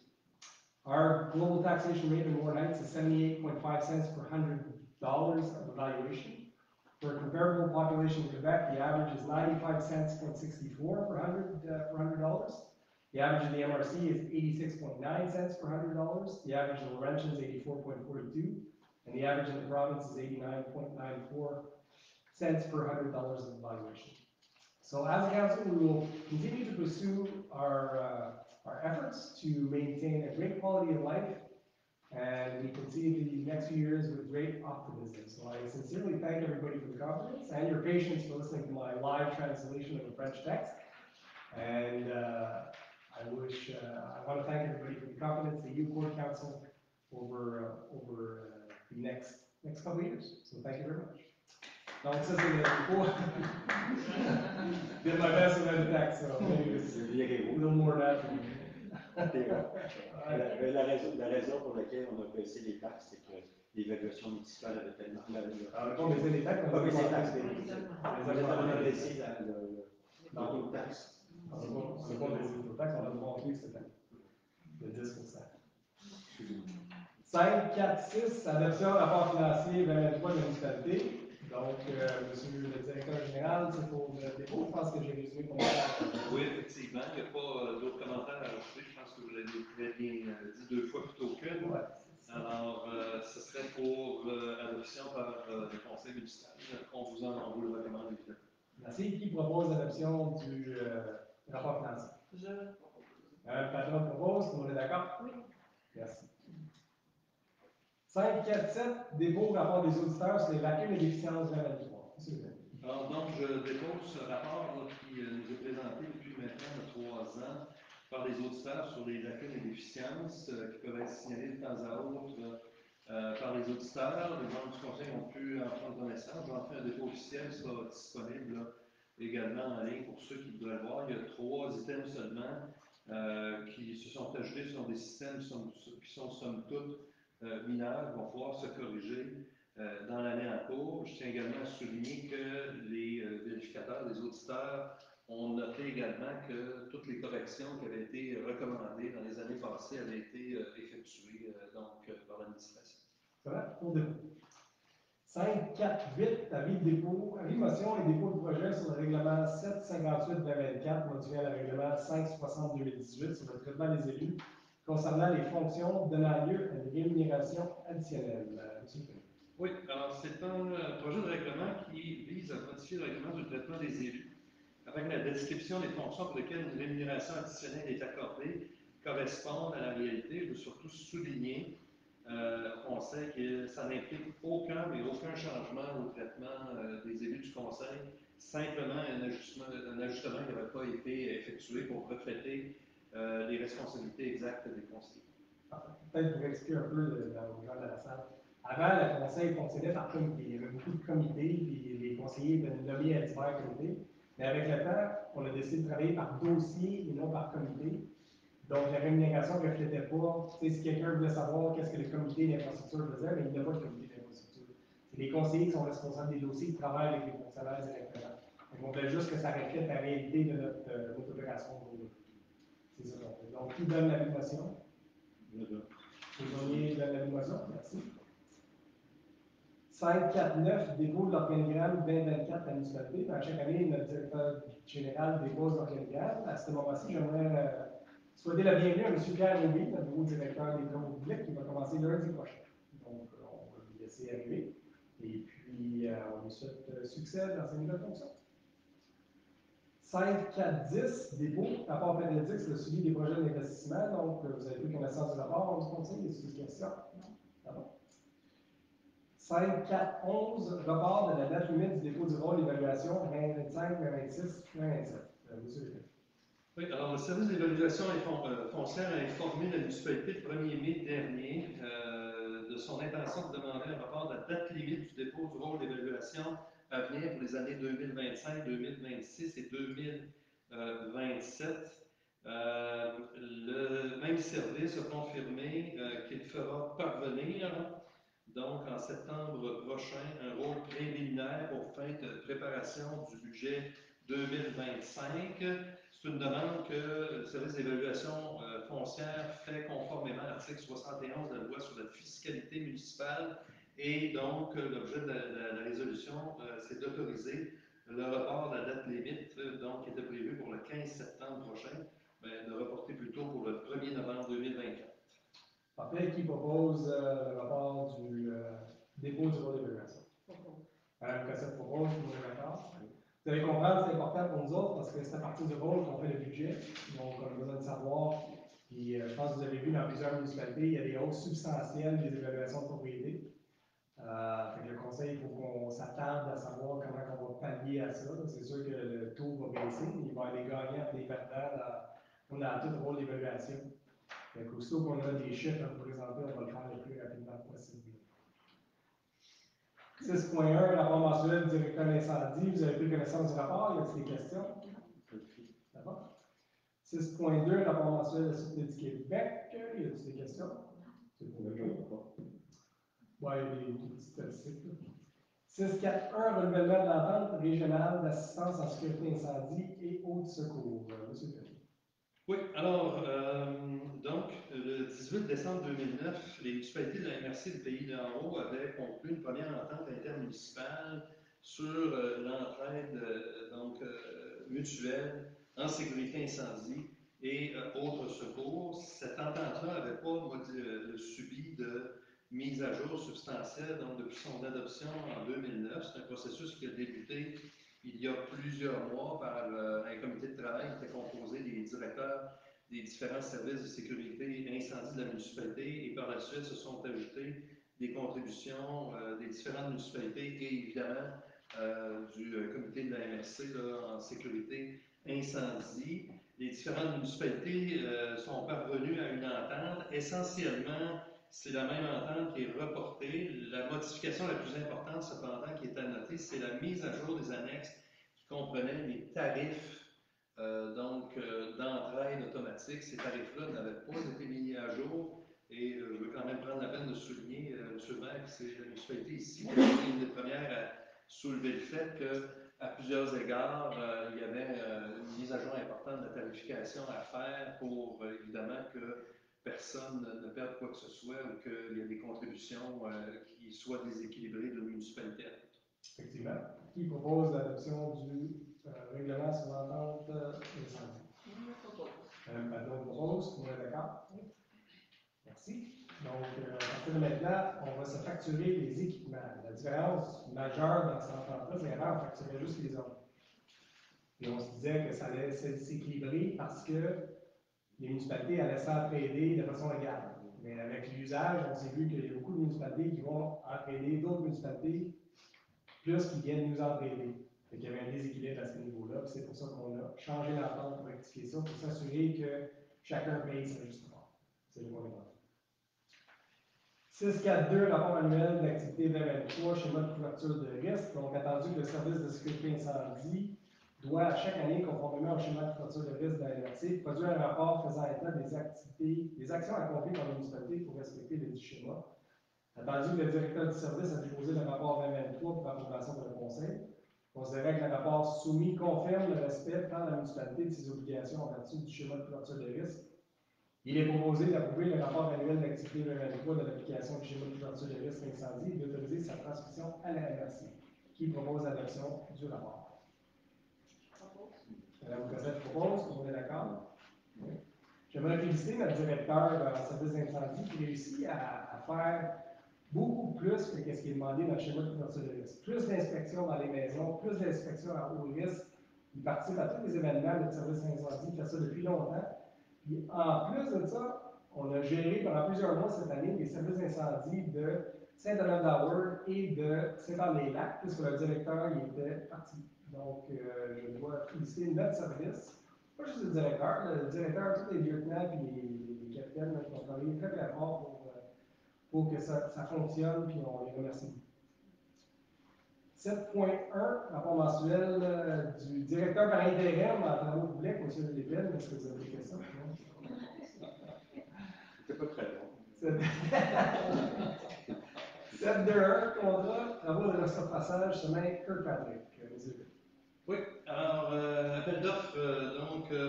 [SPEAKER 1] Our global taxation rate in Warren Heights is 78.5 cents per $100 of evaluation. For a comparable population in Quebec, the average is 95 cents per 64 for $100. The average of the MRC is 86.9 cents per $100. The average of Laurentian is 84.42, and the average in the province is 89.94 cents per $100 of evaluation. So as a council, we will continue to pursue our efforts to maintain a great quality of life, and we can see the next few years with great optimism. So I sincerely thank everybody for the confidence and your patience for listening to my live translation of a French text. And I want to thank everybody for the confidence that you Court Council over the next couple of years. So thank you very much. Donc ça c'est did my best with the text, so maybe it's a little more natural.
[SPEAKER 2] La raison pour laquelle on a baissé les taxes, c'est que l'évaluation municipale avait tellement...
[SPEAKER 1] On n'a pas baissé les taxes,
[SPEAKER 2] on a baissé les taxes.
[SPEAKER 1] On a baissé
[SPEAKER 2] le taux de taxe.
[SPEAKER 1] On n'a pas baissé le taux de taxe, on a augmenté cette année de 10%. 5, 4, 6, adoption rapport financier 2023 de la municipalité. Donc, monsieur le directeur général, c'est pour le dépôt. Je pense que j'ai résumé ton message.
[SPEAKER 3] Oui, effectivement. Il n'y a pas d'autres commentaires à ajouter. Je pense que vous l'avez très bien dit 2 fois plutôt qu'une.
[SPEAKER 1] Ouais.
[SPEAKER 3] Alors, ce serait pour adoption par le conseil municipal. On vous le recommande évidemment.
[SPEAKER 1] Merci. Qui propose l'adoption du rapport financier?
[SPEAKER 4] Je.
[SPEAKER 1] Patron propose. Tout le monde est d'accord?
[SPEAKER 4] Oui.
[SPEAKER 1] Merci. 5, 4, 7, dépôt rapport des auditeurs sur les lacunes et déficiences 2023.
[SPEAKER 3] Alors, donc, je dépose ce rapport qui nous est présenté depuis maintenant 3 ans par les auditeurs sur les lacunes et déficiences qui peuvent être signalées de temps à autre par les auditeurs. Les membres du conseil ont pu en prendre connaissance. J'en fais un dépôt officiel, sera disponible également en ligne pour ceux qui voudraient le voir. Il y a 3 items seulement qui se sont ajoutés. Ce sont des systèmes qui sont somme toute mineurs, vont pouvoir se corriger dans l'année en cours. Je tiens également à souligner que les vérificateurs, les auditeurs, ont noté également que toutes les corrections qui avaient été recommandées dans les années passées avaient été effectuées par l'administration.
[SPEAKER 1] Ça va? Pour dépôt. 5, 4, 8, avis de dépôt, avis, motion et dépôt de projet sur le règlement 758-2024, modifié à le règlement 560-2018 sur le traitement des élus concernant les fonctions donnant lieu à une rémunération additionnelle. Monsieur le Président.
[SPEAKER 3] Oui, alors c'est un projet de règlement qui vise à modifier le règlement du traitement des élus avec la description des fonctions pour lesquelles une rémunération additionnelle est accordée correspondent à la réalité. Je veux surtout souligner conseil que ça n'implique aucun changement au traitement des élus du conseil, simplement un ajustement qui n'avait pas été effectué pour refléter les responsabilités exactes des conseillers.
[SPEAKER 1] Peut-être pour expliquer un peu aux gens de la salle. Avant, le conseil fonctionnait par comité. Il y avait beaucoup de comités, puis les conseillers étaient nommés à divers comités. Mais avec le temps, on a décidé de travailler par dossier et non par comité. Donc, la rémunération ne reflétait pas. Si quelqu'un voulait savoir qu'est-ce que le comité d'infrastructure faisait, mais il n'y a pas de comité d'infrastructure. C'est les conseillers qui sont responsables des dossiers, qui travaillent avec les fonctionnaires directement. Donc, on voulait juste que ça reflète la réalité de notre opération. C'est ça qu'on fait. Donc, qui donne la motion? Vous donne la motion, merci. 549, dépôt de l'organigramme 2024 à la municipalité. À chaque année, notre directeur général dépose l'organigramme. À ce moment-ci, j'aimerais souhaiter la bienvenue à M. Pierre Rouy, notre nouveau directeur des travaux publics, qui va commencer lundi prochain. Donc, on va lui laisser arriver. Et puis, on lui souhaite succès dans sa nouvelle fonction. 5.4.10, dépôt, rapport périodique sur le suivi des projets d'investissement. Donc, vous avez pris connaissance du rapport, on se conseille, il y a des questions. Ah bon? 5.4.11, report de la date limite du dépôt du rôle d'évaluation 2025, 2026, 2027. Monsieur.
[SPEAKER 3] Oui, alors le service d'évaluation foncière a informé la municipalité le 1er mai dernier de son intention de demander un rapport de la date limite du dépôt du rôle d'évaluation à venir pour les années 2025, 2026 et 2027. Le même service a confirmé qu'il fera parvenir, donc en septembre prochain, un rôle préliminaire aux fins de préparation du budget 2025. C'est une demande que le service d'évaluation foncière fait conformément à l'article 71 de la loi sur la fiscalité municipale. Et donc, l'objet de la résolution, c'est d'autoriser le report de la date limite, donc, qui était prévu pour le 15 septembre prochain, mais de reporter plutôt pour le 1er novembre 2024.
[SPEAKER 1] Parfait. Qui propose le rapport du dépôt du rôle d'évaluation? Madame Cossette propose, tout le monde est d'accord? Vous allez comprendre, c'est important pour nous autres parce que c'est à partir du rôle qu'on fait le budget. Donc, on a besoin de savoir. Puis, je pense que vous avez vu dans plusieurs municipalités, il y a des hausses substantielles des évaluations de propriété. Le conseil, il faut qu'on s'attarde à savoir comment on va pallier à ça. C'est sûr que le taux va baisser, mais il va y avoir des gagnants et des perdants dans tout le rôle d'évaluation. Aussitôt qu'on a des chiffres à vous présenter, on va le faire le plus rapidement possible. 6.1, rapport mensuel du directeur d'incendie. Vous avez pris connaissance du rapport. Y a-t-il des questions? D'accord. 6.2, rapport mensuel de la Sûreté du Québec. Y a-t-il des questions? C'est pour le rapport. Oui, il y a des petites statistiques. 6.4.1, renouvellement de l'entente régionale d'assistance en sécurité incendie et eau de secours. Monsieur Perry.
[SPEAKER 3] Oui, alors, donc, le 18 décembre 2009, les municipalités de la MRC du Pays d'en haut avaient conclu une première entente intermunicipale sur l'entraide mutuelle en sécurité incendie et autres secours. Cette entente-là n'avait pas subi de mise à jour substantielle, donc depuis son adoption en 2009. C'est un processus qui a débuté il y a plusieurs mois par un comité de travail qui était composé des directeurs des différents services de sécurité incendie de la municipalité, et par la suite se sont ajoutées des contributions des différentes municipalités et évidemment du comité de la MRC en sécurité incendie. Les différentes municipalités sont parvenues à une entente. Essentiellement, c'est la même entente qui est reportée. La modification la plus importante, cependant, qui est à noter, c'est la mise à jour des annexes qui comprenaient les tarifs d'entraide automatique. Ces tarifs-là n'avaient pas été mis à jour. Et je veux quand même prendre la peine de souligner, M. le maire, que c'est la municipalité ici qui a été une des premières à soulever le fait qu'à plusieurs égards, il y avait une mise à jour importante de la tarification à faire pour évidemment que personne ne perde quoi que ce soit ou qu'il y ait des contributions qui soient déséquilibrées de municipalité à l'autre.
[SPEAKER 1] Effectivement. Qui propose l'adoption du règlement sur l'entente incendie? Madame Padon propose, tout le monde est d'accord? Merci. Donc, à partir de maintenant, on va se facturer les équipements. La différence majeure dans cette entente-là, c'est qu'avant, on facturait juste les hommes. Et on se disait que ça allait s'équilibrer parce que les municipalités allaient s'entraider de façon égale. Mais avec l'usage, on s'est vu qu'il y a beaucoup de municipalités qui vont entraîner d'autres municipalités, plus qui viennent nous entraîner. Fait qu'il y avait un déséquilibre à ce niveau-là, puis c'est pour ça qu'on a changé l'entente pour rectifier ça, pour s'assurer que chacun paye sa juste part. C'est le point important. 6.4.2, rapport annuel d'activité 2023, schéma de couverture de risque. Donc, attendu que le service de sécurité incendie doit, à chaque année, conformément au schéma de couverture de risque de la NRC, produire un rapport faisant état des actions accomplies par les municipalités pour respecter les schémas. Attendu que le directeur du service a déposé le rapport 2023 pour l'approbation de le conseil, considérant que le rapport soumis confirme le respect par la municipalité de ses obligations en vertu du schéma de couverture de risque. Il est proposé d'approuver le rapport annuel d'activité 2023 de l'application du schéma de couverture de risque incendie et d'autoriser sa transmission à la NRC, qui propose l'adoption du rapport. Madame Cosette propose, tout le monde est d'accord? Oui. J'aimerais féliciter notre directeur en service d'incendie qui réussit à faire beaucoup plus que ce qui est demandé dans le schéma de couverture de risque. Plus d'inspections dans les maisons, plus d'inspections à haut risque. Il participe à tous les événements de service d'incendie, il fait ça depuis longtemps. Puis en plus de ça, on a géré pendant plusieurs mois cette année des services d'incendie de Saint-Donald-d'Auer et de Saint-Anne-les-Lacs, puisque le directeur il était parti. Donc, je dois féliciter notre service. Pas juste le directeur, tous les lieutenants et les capitaines qui ont travaillé très très fort pour que ça fonctionne, puis on les remercie. 7.1, rapport mensuel du directeur par intérim en travaux publics, M. Lépine. Est-ce que vous avez des questions?
[SPEAKER 2] C'était pas très bon.
[SPEAKER 1] 7.2.1, contrat, travaux de resurfaçage, chemin Kirkpatrick.
[SPEAKER 3] Oui, alors, appel d'offres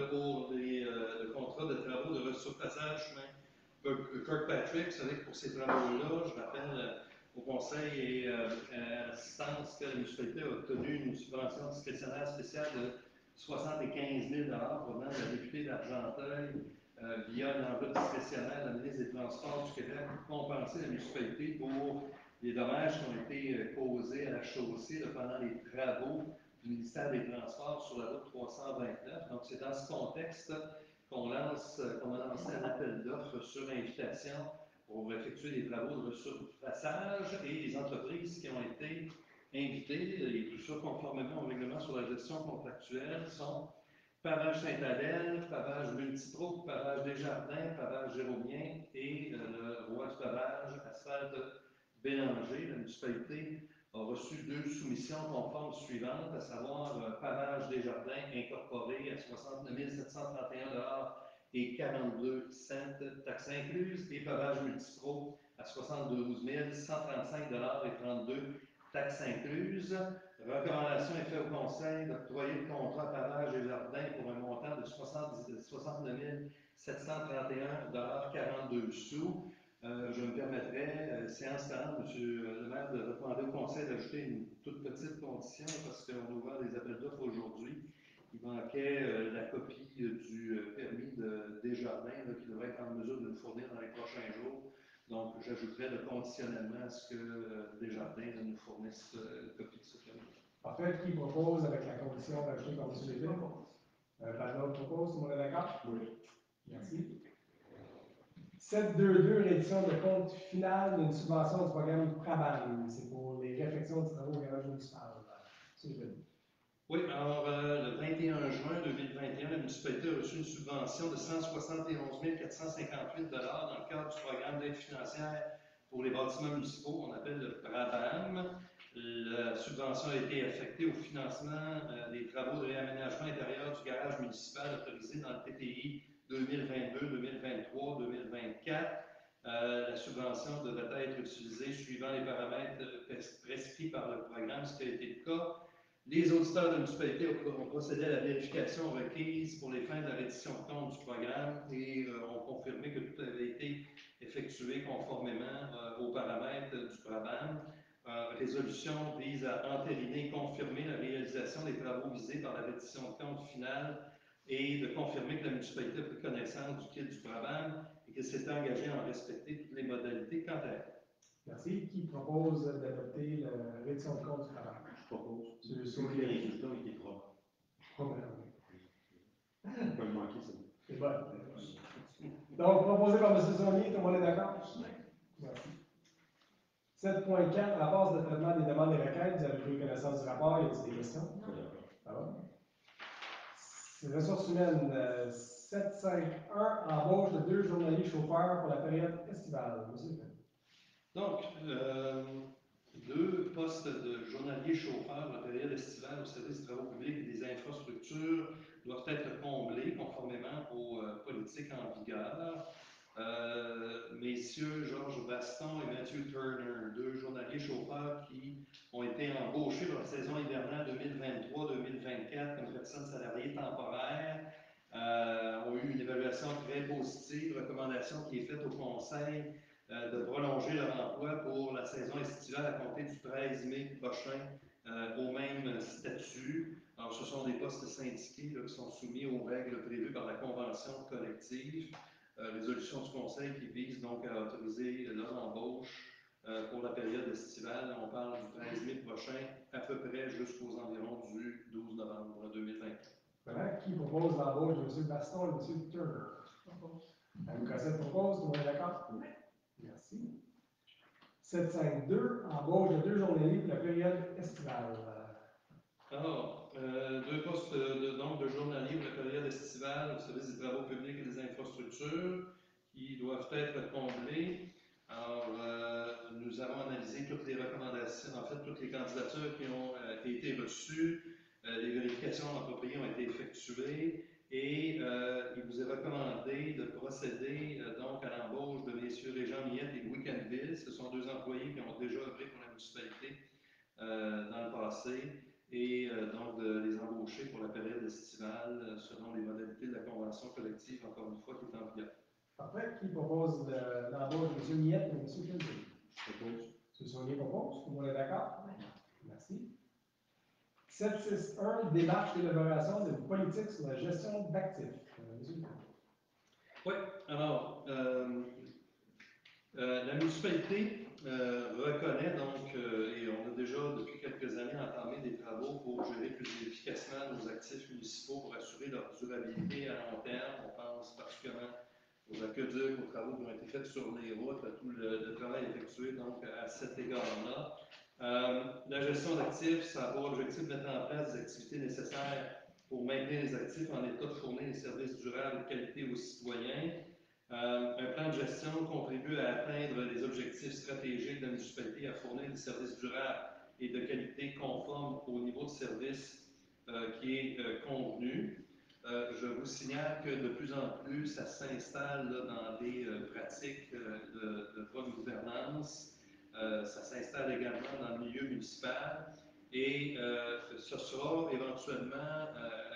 [SPEAKER 3] pour le contrat de travaux de resurfaçage chemin Kirkpatrick. Vous savez que pour ces travaux-là, je rappelle au Conseil et à l'assistance que la municipalité a obtenu une subvention discrétionnaire spéciale de 75 000 provenant de la députée d'Argenteuil via l'enveloppe discrétionnaire de la ministre des Transports du Québec pour compenser la municipalité pour les dommages qui ont été causés à la chaussée pendant les travaux du ministère des Transports sur la route 329. Donc, c'est dans ce contexte qu'on a lancé un appel d'offres sur invitation pour effectuer des travaux de resurfaçage et les entreprises qui ont été invitées, et tout ça conformément au règlement sur la gestion contractuelle, sont Pavage Saint-Adèle, Pavage Multipro, Pavage Desjardins, Pavage Jérômien et le Roi du Pavage, Asphalte Bélanger. La municipalité a reçu deux soumissions conformes suivantes, à savoir Pavage Desjardins incorporé à 69 731 et 42 cents, taxes incluses, et Pavage Multipro à 72 135 et 32 taxes incluses. Recommandation est faite au Conseil d'octroyer le contrat Pavage Desjardins pour un montant de 69 731 42 sous. Je me permettrais, séance 40, M. le maire, de recommander au Conseil d'ajouter une toute petite condition parce qu'on a ouvert des appels d'offres aujourd'hui. Il manquait la copie du permis de Desjardins qui devrait être en mesure de nous fournir dans les prochains jours. Donc, j'ajouterais le conditionnellement à ce que Desjardins nous fournisse une copie de ce permis.
[SPEAKER 1] En fait, qui propose avec la condition d'ajouter comme M. Lépine? Pardon, propose, tout le monde est d'accord? Oui. Merci. 7.2.2, réédition de compte final d'une subvention du programme Prabam. C'est pour les réfections du travaux au garage municipal.
[SPEAKER 3] Oui, alors le 21 juin 2021, la municipalité a reçu une subvention de 171 458 dans le cadre du programme d'aide financière pour les bâtiments municipaux, on appelle le Prabam. La subvention a été affectée au financement des travaux de réaménagement intérieur du garage municipal autorisé dans le TTI 2022, 2023, 2024. La subvention devrait être utilisée suivant les paramètres prescrits par le programme, ce qui a été le cas. Les auditeurs de la municipalité ont procédé à la vérification requise pour les fins de la reddition de compte du programme et ont confirmé que tout avait été effectué conformément aux paramètres du programme. Résolution vise à entériner et confirmer la réalisation des travaux visés par la reddition de compte finale et de confirmer que la municipalité a pris connaissance du kit du programme et qu'elle s'est engagée à en respecter toutes les modalités quant à elle.
[SPEAKER 1] Merci. Qui propose d'adopter la reddition de compte du programme?
[SPEAKER 2] Je propose.
[SPEAKER 1] Sur
[SPEAKER 2] les résultats ont été propres.
[SPEAKER 1] Probablement.
[SPEAKER 2] On peut le manquer, ça.
[SPEAKER 1] C'est bon. Donc, proposé par M. Saunier, tout le monde est d'accord? Merci. 7.4, rapport de traitement des demandes et requêtes. Vous avez pris connaissance du rapport. Y a-t-il des questions? Ça va? Ressources humaines, 7.5.1, embauche de 2 journaliers chauffeurs pour la période estivale. Monsieur.
[SPEAKER 3] Donc, 2 postes de journaliers chauffeurs pour la période estivale au service des travaux publics et des infrastructures doivent être comblés conformément aux politiques en vigueur. Messieurs Georges Baston et Matthew Turner, 2 journaliers chauffeurs qui ont été embauchés pour la saison hivernale 2023-2024 comme personnes salariées temporaires, ont eu une évaluation très positive, recommandation qui est faite au Conseil de prolonger leur emploi pour la saison estivale à compter du 13 mai prochain au même statut. Alors, ce sont des postes syndiqués là, qui sont soumis aux règles prévues par la convention collective. Résolution du Conseil qui vise donc à autoriser leur embauche pour la période estivale. On parle du 13 mai prochain, à peu près jusqu'aux environs du 12 novembre 2024.
[SPEAKER 1] Voilà, qui propose l'embauche de M. Baston et M. Turner? Mme Cossette propose, tout le monde est d'accord? Oui. Merci. 7.5.2, embauche de 2 journaliers pour la période estivale.
[SPEAKER 3] Alors, 2 postes de journaliers pour la période estivale au service des travaux publics et des infrastructures qui doivent être comblés. Alors, nous avons analysé toutes les recommandations, en fait, toutes les candidatures qui ont été reçues. Les vérifications d'employés ont été effectuées et il vous est recommandé de procéder donc à l'embauche de messieurs Régent Miette et Louis Canville. Ce sont 2 employés qui ont déjà œuvré pour la municipalité dans le passé et donc de les embaucher pour la période estivale selon les modalités de la convention collective, encore une fois, qui est en vigueur.
[SPEAKER 1] Parfait. Qui propose l'embauche de M. Miette et M. Canville?
[SPEAKER 2] Je propose.
[SPEAKER 1] M. Saunier propose, tout le monde est d'accord? Oui. Merci. 7.6.1, démarche d'élaboration d'une politique sur la gestion d'actifs.
[SPEAKER 3] Oui, alors, la municipalité reconnaît donc, et on a déjà depuis quelques années entamé des travaux pour gérer plus efficacement nos actifs municipaux pour assurer leur durabilité à long terme. On pense particulièrement aux aqueducs, aux travaux qui ont été faits sur les routes, à tout le travail effectué donc à cet égard-là. La gestion d'actifs, ça a pour objectif de mettre en place des activités nécessaires pour maintenir les actifs en état de fournir des services durables et de qualité aux citoyens. Un plan de gestion contribue à atteindre les objectifs stratégiques de la municipalité à fournir des services durables et de qualité conformes au niveau de service qui est convenu. Je vous signale que de plus en plus, ça s'installe dans des pratiques de bonne gouvernance. Ça s'installe également dans le milieu municipal et ce sera éventuellement,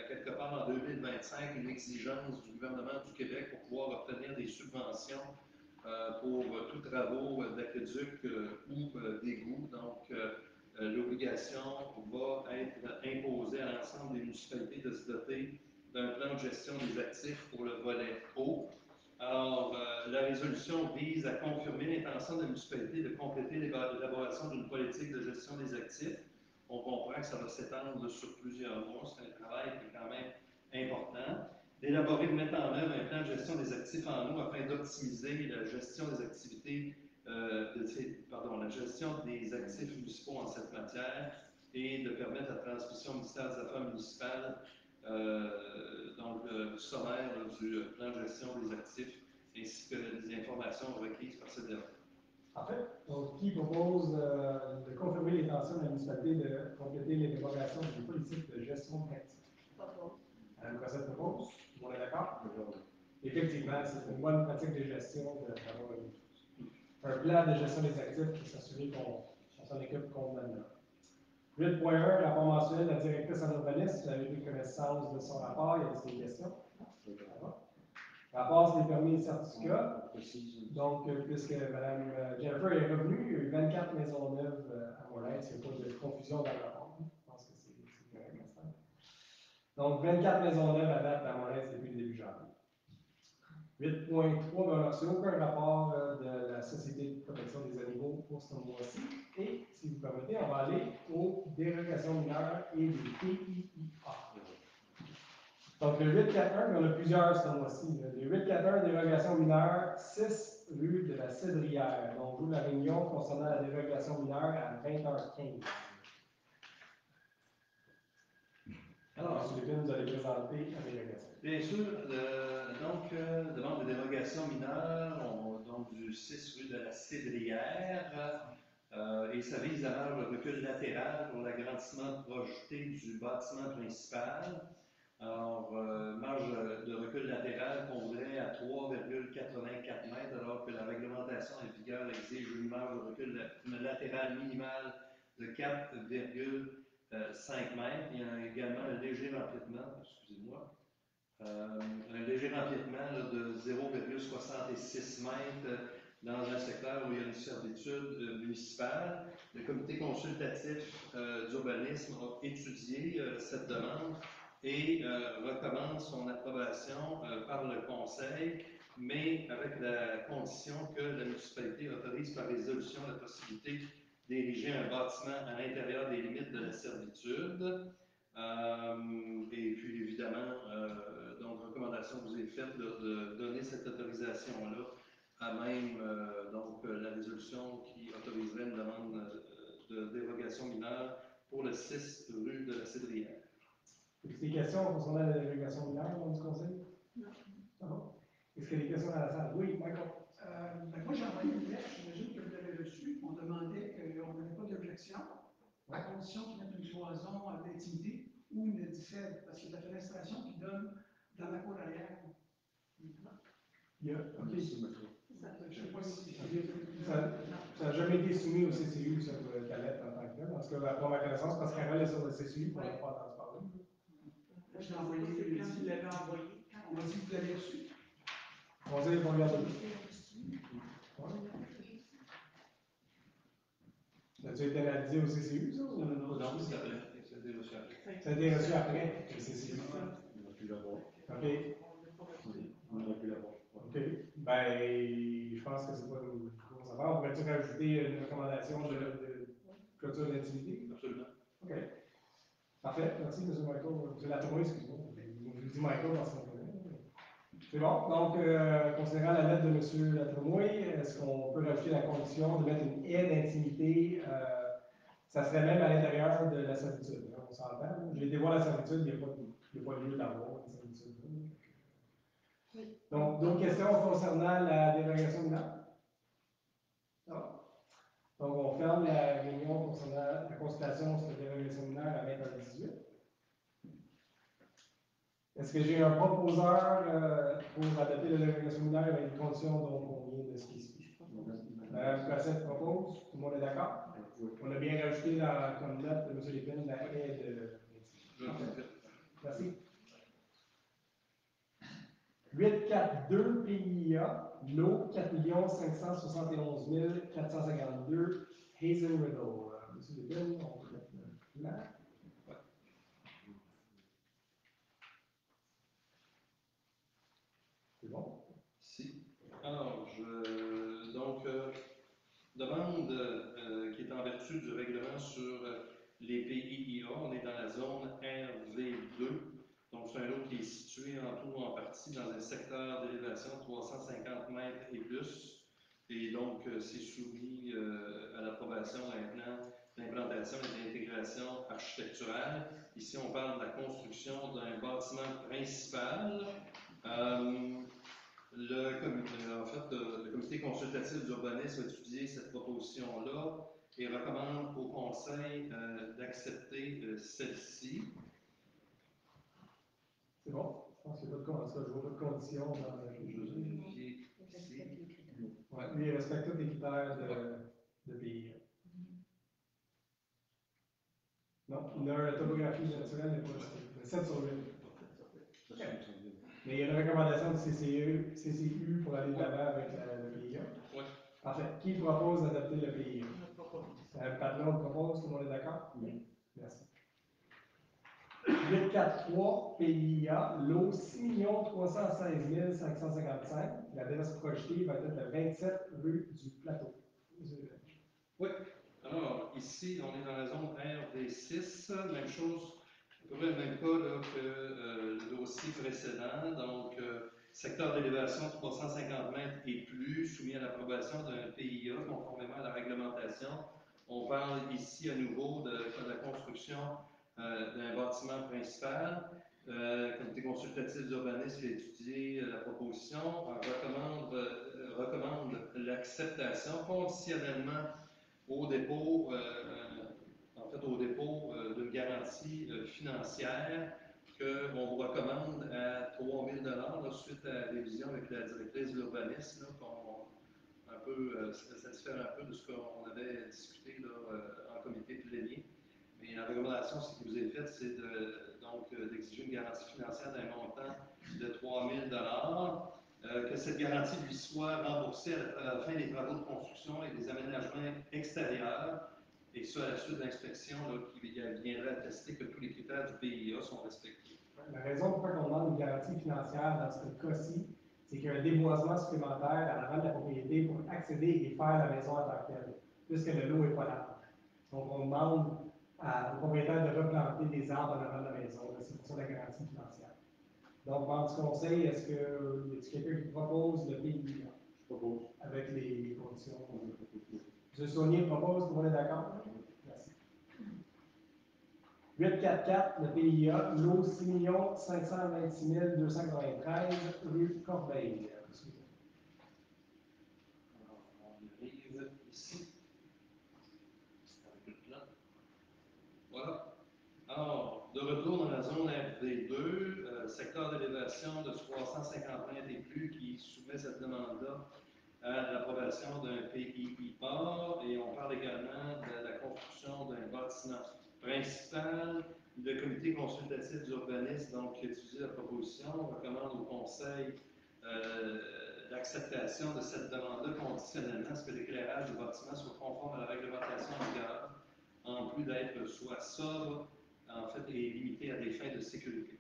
[SPEAKER 3] quelque part en 2025, une exigence du gouvernement du Québec pour pouvoir obtenir des subventions pour tous travaux d'aqueduc ou d'égouts. Donc, l'obligation va être imposée à l'ensemble des municipalités de se doter d'un plan de gestion des actifs pour le volet eau. Alors, la résolution vise à confirmer l'intention de la municipalité de compléter l'élaboration d'une politique de gestion des actifs. On comprend que ça va s'étendre sur plusieurs mois, c'est un travail qui est quand même important. D'élaborer, de mettre en œuvre un plan de gestion des actifs en eau afin d'optimiser la gestion des activités, la gestion des actifs municipaux en cette matière et de permettre la transmission au ministère des Affaires municipales donc le sommaire du plan de gestion des actifs ainsi que les informations requises par ce dernier.
[SPEAKER 1] En fait, donc, qui propose de confirmer l'intention de la municipalité de compléter l'élaboration d'une politique de gestion d'actifs? Mme Cossette propose. Tout le monde est d'accord? Effectivement, c'est une bonne pratique de gestion d'avoir un plan de gestion des actifs pour s'assurer qu'on s'en occupe convenablement. 8.1, rapport mensuel de la directrice en urbanisme. Vous avez pris connaissance de son rapport. Y a-t-il des questions? Rapport sur les permis et certificats. Donc, puisque Mme Jennifer est revenue, il y a eu 24 maisons neuves à Montréal. Il n'y a pas de confusion dans le rapport. Je pense que c'est correct l'instant. Donc, 24 maisons neuves à date à Montréal depuis le début janvier. 8.3, on n'a reçu aucun rapport de la Société de protection des animaux pour ce mois-ci. Et, si vous permettez, on va aller aux dérogations mineures et des PIIA. Donc, le 841, mais on a plusieurs ce mois-ci. Le 841, dérogation mineure, 6 rue de la Cédrière. Donc, j'ouvre la réunion concernant la dérogation mineure à 20h15. Alors, M. Lépine, vous allez présenter la dérogation.
[SPEAKER 3] Bien sûr, demande de dérogation mineure, donc du 6 rue de la Cédrière, et ça vise à faire le recul latéral pour l'agrandissement projeté du bâtiment principal. Alors, marge de recul latéral qu'on voudrait à 3,84 mètres, alors que la réglementation en vigueur exige une marge de recul latéral minimale de 4,5 mètres. Il y a également un léger empiètement, excusez-moi, un léger empiètement là, de 0,66 mètres dans un secteur où il y a une servitude municipale. Le comité consultatif d'urbanisme a étudié cette demande et recommande son approbation par le conseil, mais avec la condition que la municipalité autorise par résolution la possibilité d'ériger un bâtiment à l'intérieur des limites de la servitude. Et puis évidemment, donc recommandation vous est faite de donner cette autorisation-là à même donc la résolution qui autoriserait une demande de dérogation mineure pour le 6 rue de la Cédrière.
[SPEAKER 1] Des questions concernant la dérogation mineure dans du conseil? Non. Non. Est-ce qu'il y a des questions dans la salle? Oui, Michael.
[SPEAKER 4] Moi, j'ai envoyé une lettre, j'imagine que vous l'avez reçue. On demandait qu'on n'avait pas d'objection, à condition qu'il mette une cloison à l'intimité ou une disède, parce qu'il y a de la fenestration qui donne dans la cour arrière.
[SPEAKER 1] Il y a, ok.
[SPEAKER 4] Je ne sais pas si.
[SPEAKER 1] Ça n'a jamais été soumis au CCU, ça, ta lettre en tant que telle. En tout cas, pour ma connaissance, parce qu'elle est sur le CCU, on n'a pas entendu parler.
[SPEAKER 4] Moi, je l'ai envoyé, il l'avait envoyé. On m'a dit que vous l'avez reçu.
[SPEAKER 1] On dit qu'on regarde. As-tu été analysé au CCU, ça?
[SPEAKER 3] Non, c'est après. Ça a été reçu après.
[SPEAKER 1] Ça a été reçu après le CCU.
[SPEAKER 2] On a pu l'avoir.
[SPEAKER 1] OK.
[SPEAKER 2] On a pu l'avoir.
[SPEAKER 1] OK. Ben, je pense que c'est pas une grosse affaire. On pourrait-tu rajouter une recommandation de clôture d'intimité?
[SPEAKER 3] Absolument.
[SPEAKER 1] OK. Parfait. Merci, M. Michael. M. Latoureux, excusez-moi. Je vous dis Michael dans son nom. C'est bon. Donc, considérant la lettre de M. Latoureux, est-ce qu'on peut rajouter la condition de mettre une haie d'intimité? Ça serait même à l'intérieur de la servitude. On s'entend. J'ai été voir la servitude, il n'y a pas lieu d'avoir une servitude. Donc, d'autres questions concernant la dérogation mineure? Non? Donc, on ferme la réunion concernant la consultation sur la dérogation mineure à 20h18. Est-ce que j'ai un proposeur pour adopter la dérogation mineure avec les conditions dont on vient de spécifier? Madame Cossette propose, tout le monde est d'accord? On a bien rajouté comme note de M. Lépine la haie de. Merci. 842 PIA, lot 4 571 452, Hazen Riddle. M. Lépine, on peut mettre là. C'est bon?
[SPEAKER 3] Si. Alors, demande qui est en vertu du règlement sur les PIA. On est dans la zone RV2. Donc, c'est un lot qui est situé en tout ou en partie dans un secteur d'élévation de 350 mètres et plus. Et donc, c'est soumis à l'approbation d'un plan d'implantation et d'intégration architecturale. Ici, on parle de la construction d'un bâtiment principal. Le comité consultatif d'urbanisme a étudié cette proposition-là et recommande au conseil d'accepter celle-ci.
[SPEAKER 1] C'est bon? Je pense qu'il n'y a pas de conditions dans la
[SPEAKER 3] Je vais vérifier ici.
[SPEAKER 1] Oui, lui, il respecte tous les critères de pays. Non, la topographie naturelle n'est pas respectée. 7 sur 8. Mais il y a une recommandation du CCU pour aller de l'avant avec le PIA.
[SPEAKER 3] Oui.
[SPEAKER 1] Parfait. Qui propose d'adopter le PIA? Patlon propose, tout le monde est d'accord? Oui. Merci. 843 PIA, lot 6 316 555. L'adresse projetée va être le 27 rue du Plateau.
[SPEAKER 3] Oui. Alors, ici, on est dans la zone RV6. Même chose, à peu près le même cas là, que le dossier précédent. Donc, secteur d'élévation 350 mètres et plus, soumis à l'approbation d'un PIA conformément à la réglementation. On parle ici à nouveau de la construction d'un bâtiment principal. Le comité consultatif d'urbanisme a étudié la proposition, recommande l'acceptation conditionnellement au dépôt, d'une garantie financière qu'on vous recommande à 3 000 suite à la révision avec la directrice de l'urbanisme, satisfaire un peu de ce qu'on avait discuté là, en comité plénier. Mais la recommandation qui vous est faite, c'est d'exiger une garantie financière d'un montant de 3 000 que cette garantie lui soit remboursée à la fin des travaux de construction et des aménagements extérieurs, et ça à la suite de l'inspection qui viendrait attester que tous les critères du PIA sont respectés.
[SPEAKER 1] La raison pourquoi on demande une garantie financière dans ce cas-ci, c'est qu'il y a un déboisement supplémentaire à l'avant de la propriété pour accéder et faire la maison en tant que telle, puisque le lot n'est pas large. Donc, on demande au propriétaire de replanter des arbres en avant de la maison. C'est pour ça la garantie financière. Donc, membre du conseil, est-ce que y a quelqu'un qui propose le PIA?
[SPEAKER 2] Je propose.
[SPEAKER 1] Avec les conditions. M. Saunier propose, tout le monde est d'accord? Merci. 844, le PIA, lot 6 526 293, rue Corbeil.
[SPEAKER 3] Alors, on arrive ici. Avec le plan. Voilà. Alors, de retour dans la zone RD2, secteur d'élévation de 350 mètres et plus, qui soumet cette demande-là à l'approbation d'un PIA, et on parle également de la construction d'un bâtiment principal. Le comité consultatif d'urbanisme, donc, qui étudie la proposition, recommande au conseil l'acceptation de cette demande-là conditionnellement à ce que l'éclairage du bâtiment soit conforme à la réglementation en vigueur, en plus d'être soit sobre, en fait, et limité à des fins de sécurité.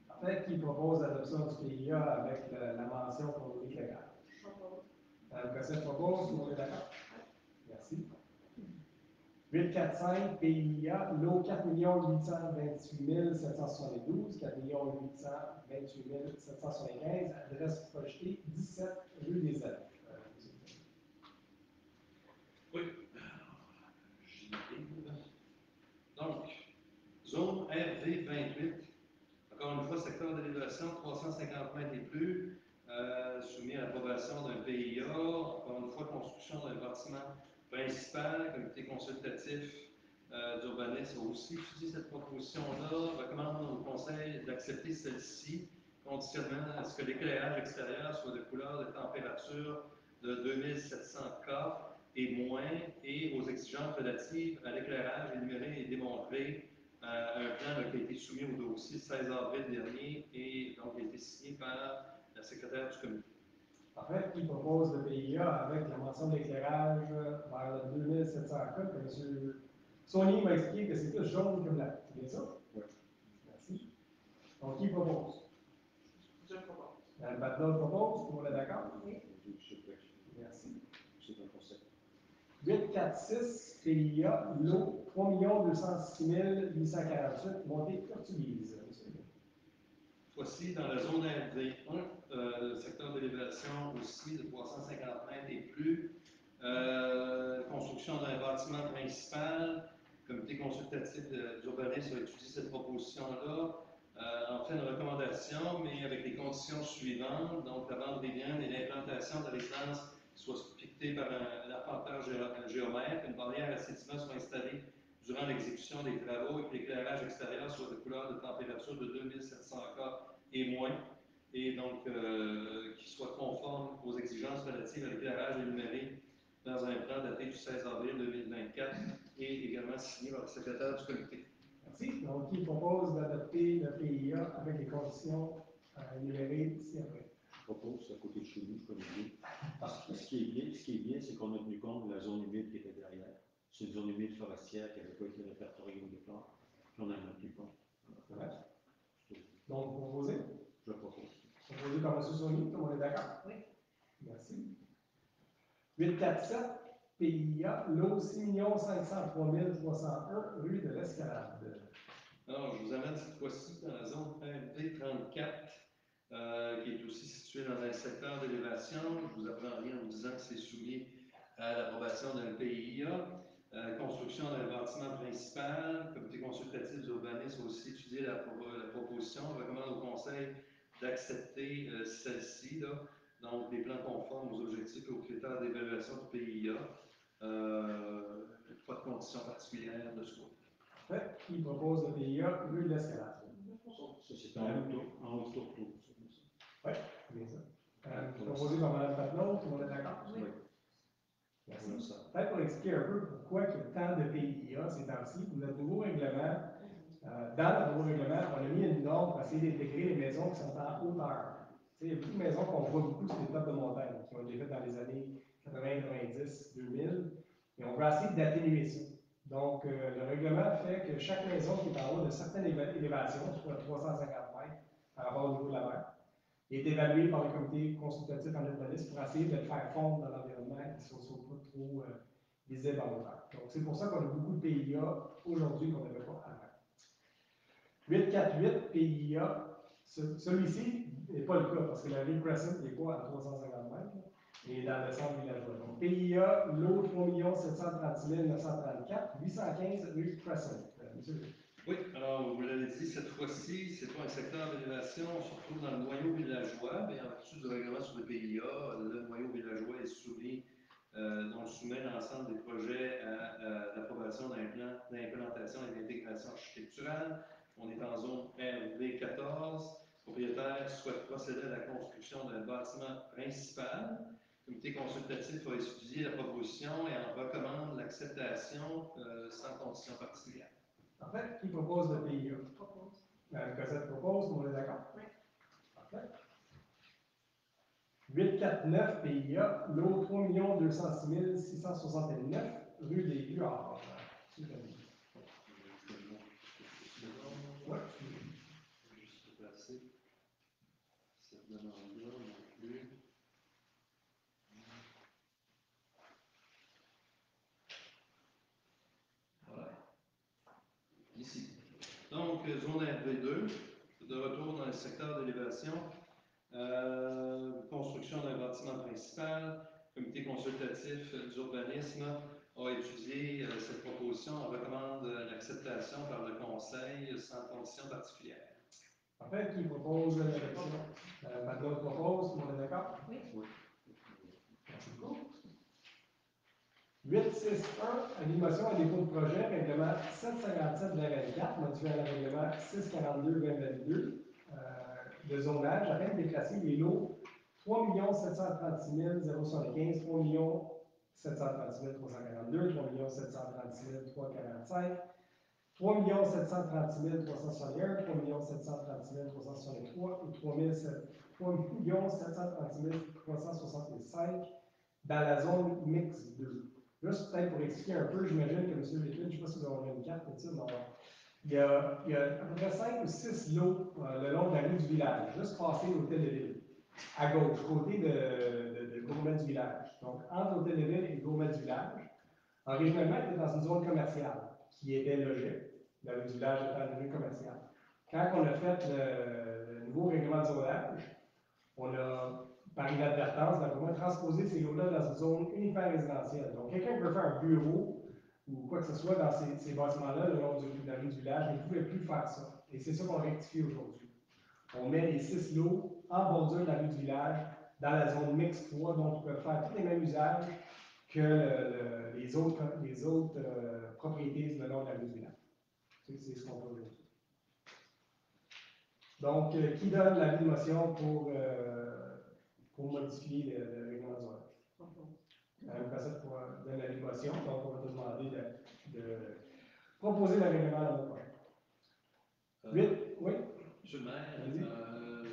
[SPEAKER 1] En fait, qui propose l'adoption du PIA avec la mention pour l'éclairage? Madame Cossette propose, tout le monde est d'accord? Merci. 845, PIA, lot 4 828 772, 4 828 775, adresse projetée 17 rue des Elfes.
[SPEAKER 3] Oui, j'y arrive. Donc, zone RD 28, encore une fois, secteur d'élévation 350 mètres et plus, soumis à l'approbation d'un PIA, encore une fois, construction d'un bâtiment principal, comité consultatif d'urbanisme a aussi étudié cette proposition-là, recommande au conseil d'accepter celle-ci, conditionnant à ce que l'éclairage extérieur soit de couleur de température de 2700 K et moins, et aux exigences relatives à l'éclairage énuméré et démontré. Un plan qui a été soumis au dossier le 16 avril dernier et donc a été signé par la secrétaire du comité.
[SPEAKER 1] En fait, il propose le PIA avec la mention de l'éclairage vers le 2700 K, que M. Saunier m'a expliqué que c'est plus jaune que blanc. C'est bien ça?
[SPEAKER 2] Oui.
[SPEAKER 1] Merci. Donc, qui propose?
[SPEAKER 5] Je propose.
[SPEAKER 1] Mme Badlon propose, tout le monde est d'accord?
[SPEAKER 5] Oui.
[SPEAKER 1] Merci.
[SPEAKER 2] C'est un concept.
[SPEAKER 1] 846, PIA, lot 3 206 848, montée Urtubise.
[SPEAKER 3] Voici dans la zone RD1, le secteur d'élévation aussi de 350 mètres et plus, construction d'un bâtiment principal. Le comité consultatif d'urbanisme a étudié cette proposition-là, en fait une recommandation, mais avec les conditions suivantes, donc la bande rayonne et l'implantation de la résidence soit piquetée par un arpenteur géomètre, une barrière à sédiments soit installée durant l'exécution des travaux et que l'éclairage extérieur soit de couleur de température de 2700 K et moins, et donc qui soit conforme aux exigences relatives à l'éclairage énuméré dans un plan daté du 16 avril 2024 et également signé par le secrétaire du comité.
[SPEAKER 1] Merci. Donc, qui propose d'adopter le PIA avec les conditions énumérées ci-après?
[SPEAKER 2] Je propose, à côté de chez nous, je connais bien. Parce que ce qui est bien, c'est qu'on a tenu compte de la zone humide qui était derrière. C'est une zone humide forestière qui n'avait pas été répertoriée au départ. Puis on en a tenu compte.
[SPEAKER 1] Donc, proposé?
[SPEAKER 2] Je propose.
[SPEAKER 1] Proposé par M. Saunier, tout le monde est d'accord?
[SPEAKER 5] Oui.
[SPEAKER 1] Merci. 847, PIA, lot 6 503 301, rue de l'Escalade.
[SPEAKER 3] Alors, je vous amène cette fois-ci dans la zone RD34, le secteur d'élévation, je vous apprends rien en vous disant que c'est soumis à l'approbation d'un PIA. Construction d'un bâtiment principal, le comité consultatif d'urbanisme a aussi étudié la proposition, recommande au conseil d'accepter celle-ci, donc des plans conformes aux objectifs et aux critères d'évaluation du PIA, pas de conditions particulières de ce côté.
[SPEAKER 1] En fait, qui propose le PIA, rue de l'Escalade.
[SPEAKER 2] Ça, c'est en haut de tour.
[SPEAKER 1] Oui, bien ça. Proposé par Mme Patnaud, tout le monde est d'accord?
[SPEAKER 2] Oui.
[SPEAKER 1] Merci. Peut-être pour expliquer un peu pourquoi il y a tant de PIA ces temps-ci, notre nouveau règlement, dans le nouveau règlement, on a mis une norme pour essayer d'intégrer les maisons qui sont en hauteur. Il y a beaucoup de maisons qu'on voit beaucoup sur les tops de montagne, qui ont été faites dans les années 80, 90, 2000, et on va essayer d'atténuer ça. Donc, le règlement fait que chaque maison qui est en haut de certaines élévations, soit 350 mètres par rapport au niveau de la mer, est évaluée par le comité consultatif en urbanisme pour essayer de le faire fondre dans l'environnement et qu'ils ne soient pas trop visibles en hauteur. Donc, c'est pour ça qu'on a beaucoup de PIA aujourd'hui qu'on n'avait pas avant. 848 PIA, celui-ci n'est pas le cas parce que la ville Crescent n'est pas à 350 mètres, et dans le centre villageois. Donc, PIA, lot 3 736 934, 815 rue Crescent. Monsieur.
[SPEAKER 3] Oui, alors vous l'avez dit, cette fois-ci, c'est pas un secteur d'élévation, on se retrouve dans le noyau villageois, mais en vertu du règlement sur le PIA, le noyau villageois est soumis, donc soumet l'ensemble des projets à l'approbation d'un plan d'implantation et d'intégration architecturale. On est en zone RV14. Le propriétaire souhaite procéder à la construction d'un bâtiment principal. Le comité consultatif a étudié la proposition et en recommande l'acceptation sans condition particulière.
[SPEAKER 1] En fait, qui propose le PIA?
[SPEAKER 5] Propose.
[SPEAKER 1] Mme Cossette propose, on est d'accord?
[SPEAKER 5] Oui.
[SPEAKER 1] Parfait. 849 PIA, lot 3 206 669, rue des Huards. Oui.
[SPEAKER 3] Juste placer cette demande-là non plus. Voilà. Ici. Donc, zone RV2, de retour dans le secteur d'élévation. Construction d'un bâtiment principal. Le comité consultatif d'urbanisme a étudié cette proposition. On recommande l'acceptation par le conseil sans condition particulière.
[SPEAKER 1] En fait, qui propose l'élection? Patnaud propose, on est d'accord?
[SPEAKER 5] Oui.
[SPEAKER 1] Merci beaucoup. 861, animation et dépôt de projet, règlement 757-24, modifié à la règlement 642-2022, de zonage, afin de déclasser les lots 3 736 075, 3 736 342, 3 736 345, 3 736 361, 3 736 363 et 3 736 365 dans la zone mix 2. Juste peut-être pour expliquer un peu, j'imagine que M. Lévin, je ne sais pas si vous avez une carte, il y a à peu près 5 ou 6 lots le long de la rue du village, juste passé l'hôtel de ville, à gauche, côté de Gourmet du village. Donc, entre l'hôtel de ville et Gourmet du village, originellement, il était dans une zone commerciale qui était logée. La rue du village étant une rue commerciale. Quand on a fait le nouveau règlement de zonage, on a, par inadvertance, vraiment transposé ces lots-là dans une zone uniquement résidentielle. Donc, quelqu'un qui veut faire un bureau ou quoi que ce soit dans ces bâtiments-là, le long de la rue du village, ne pouvait plus faire ça. Et c'est ça qu'on rectifie aujourd'hui. On met les 6 lots en bordure de la rue du village, dans la zone mixte 3, donc ils peuvent faire tous les mêmes usages que les autres propriétés le long de la rue du village. C'est ce qu'on fait aujourd'hui. Donc, qui donne l'avis de motion pour modifier le règlement de zonage? Mme Cossette donne l'avis de motion, donc on va te demander de proposer le règlement l'an prochain. 8, oui?
[SPEAKER 3] Monsieur le maire,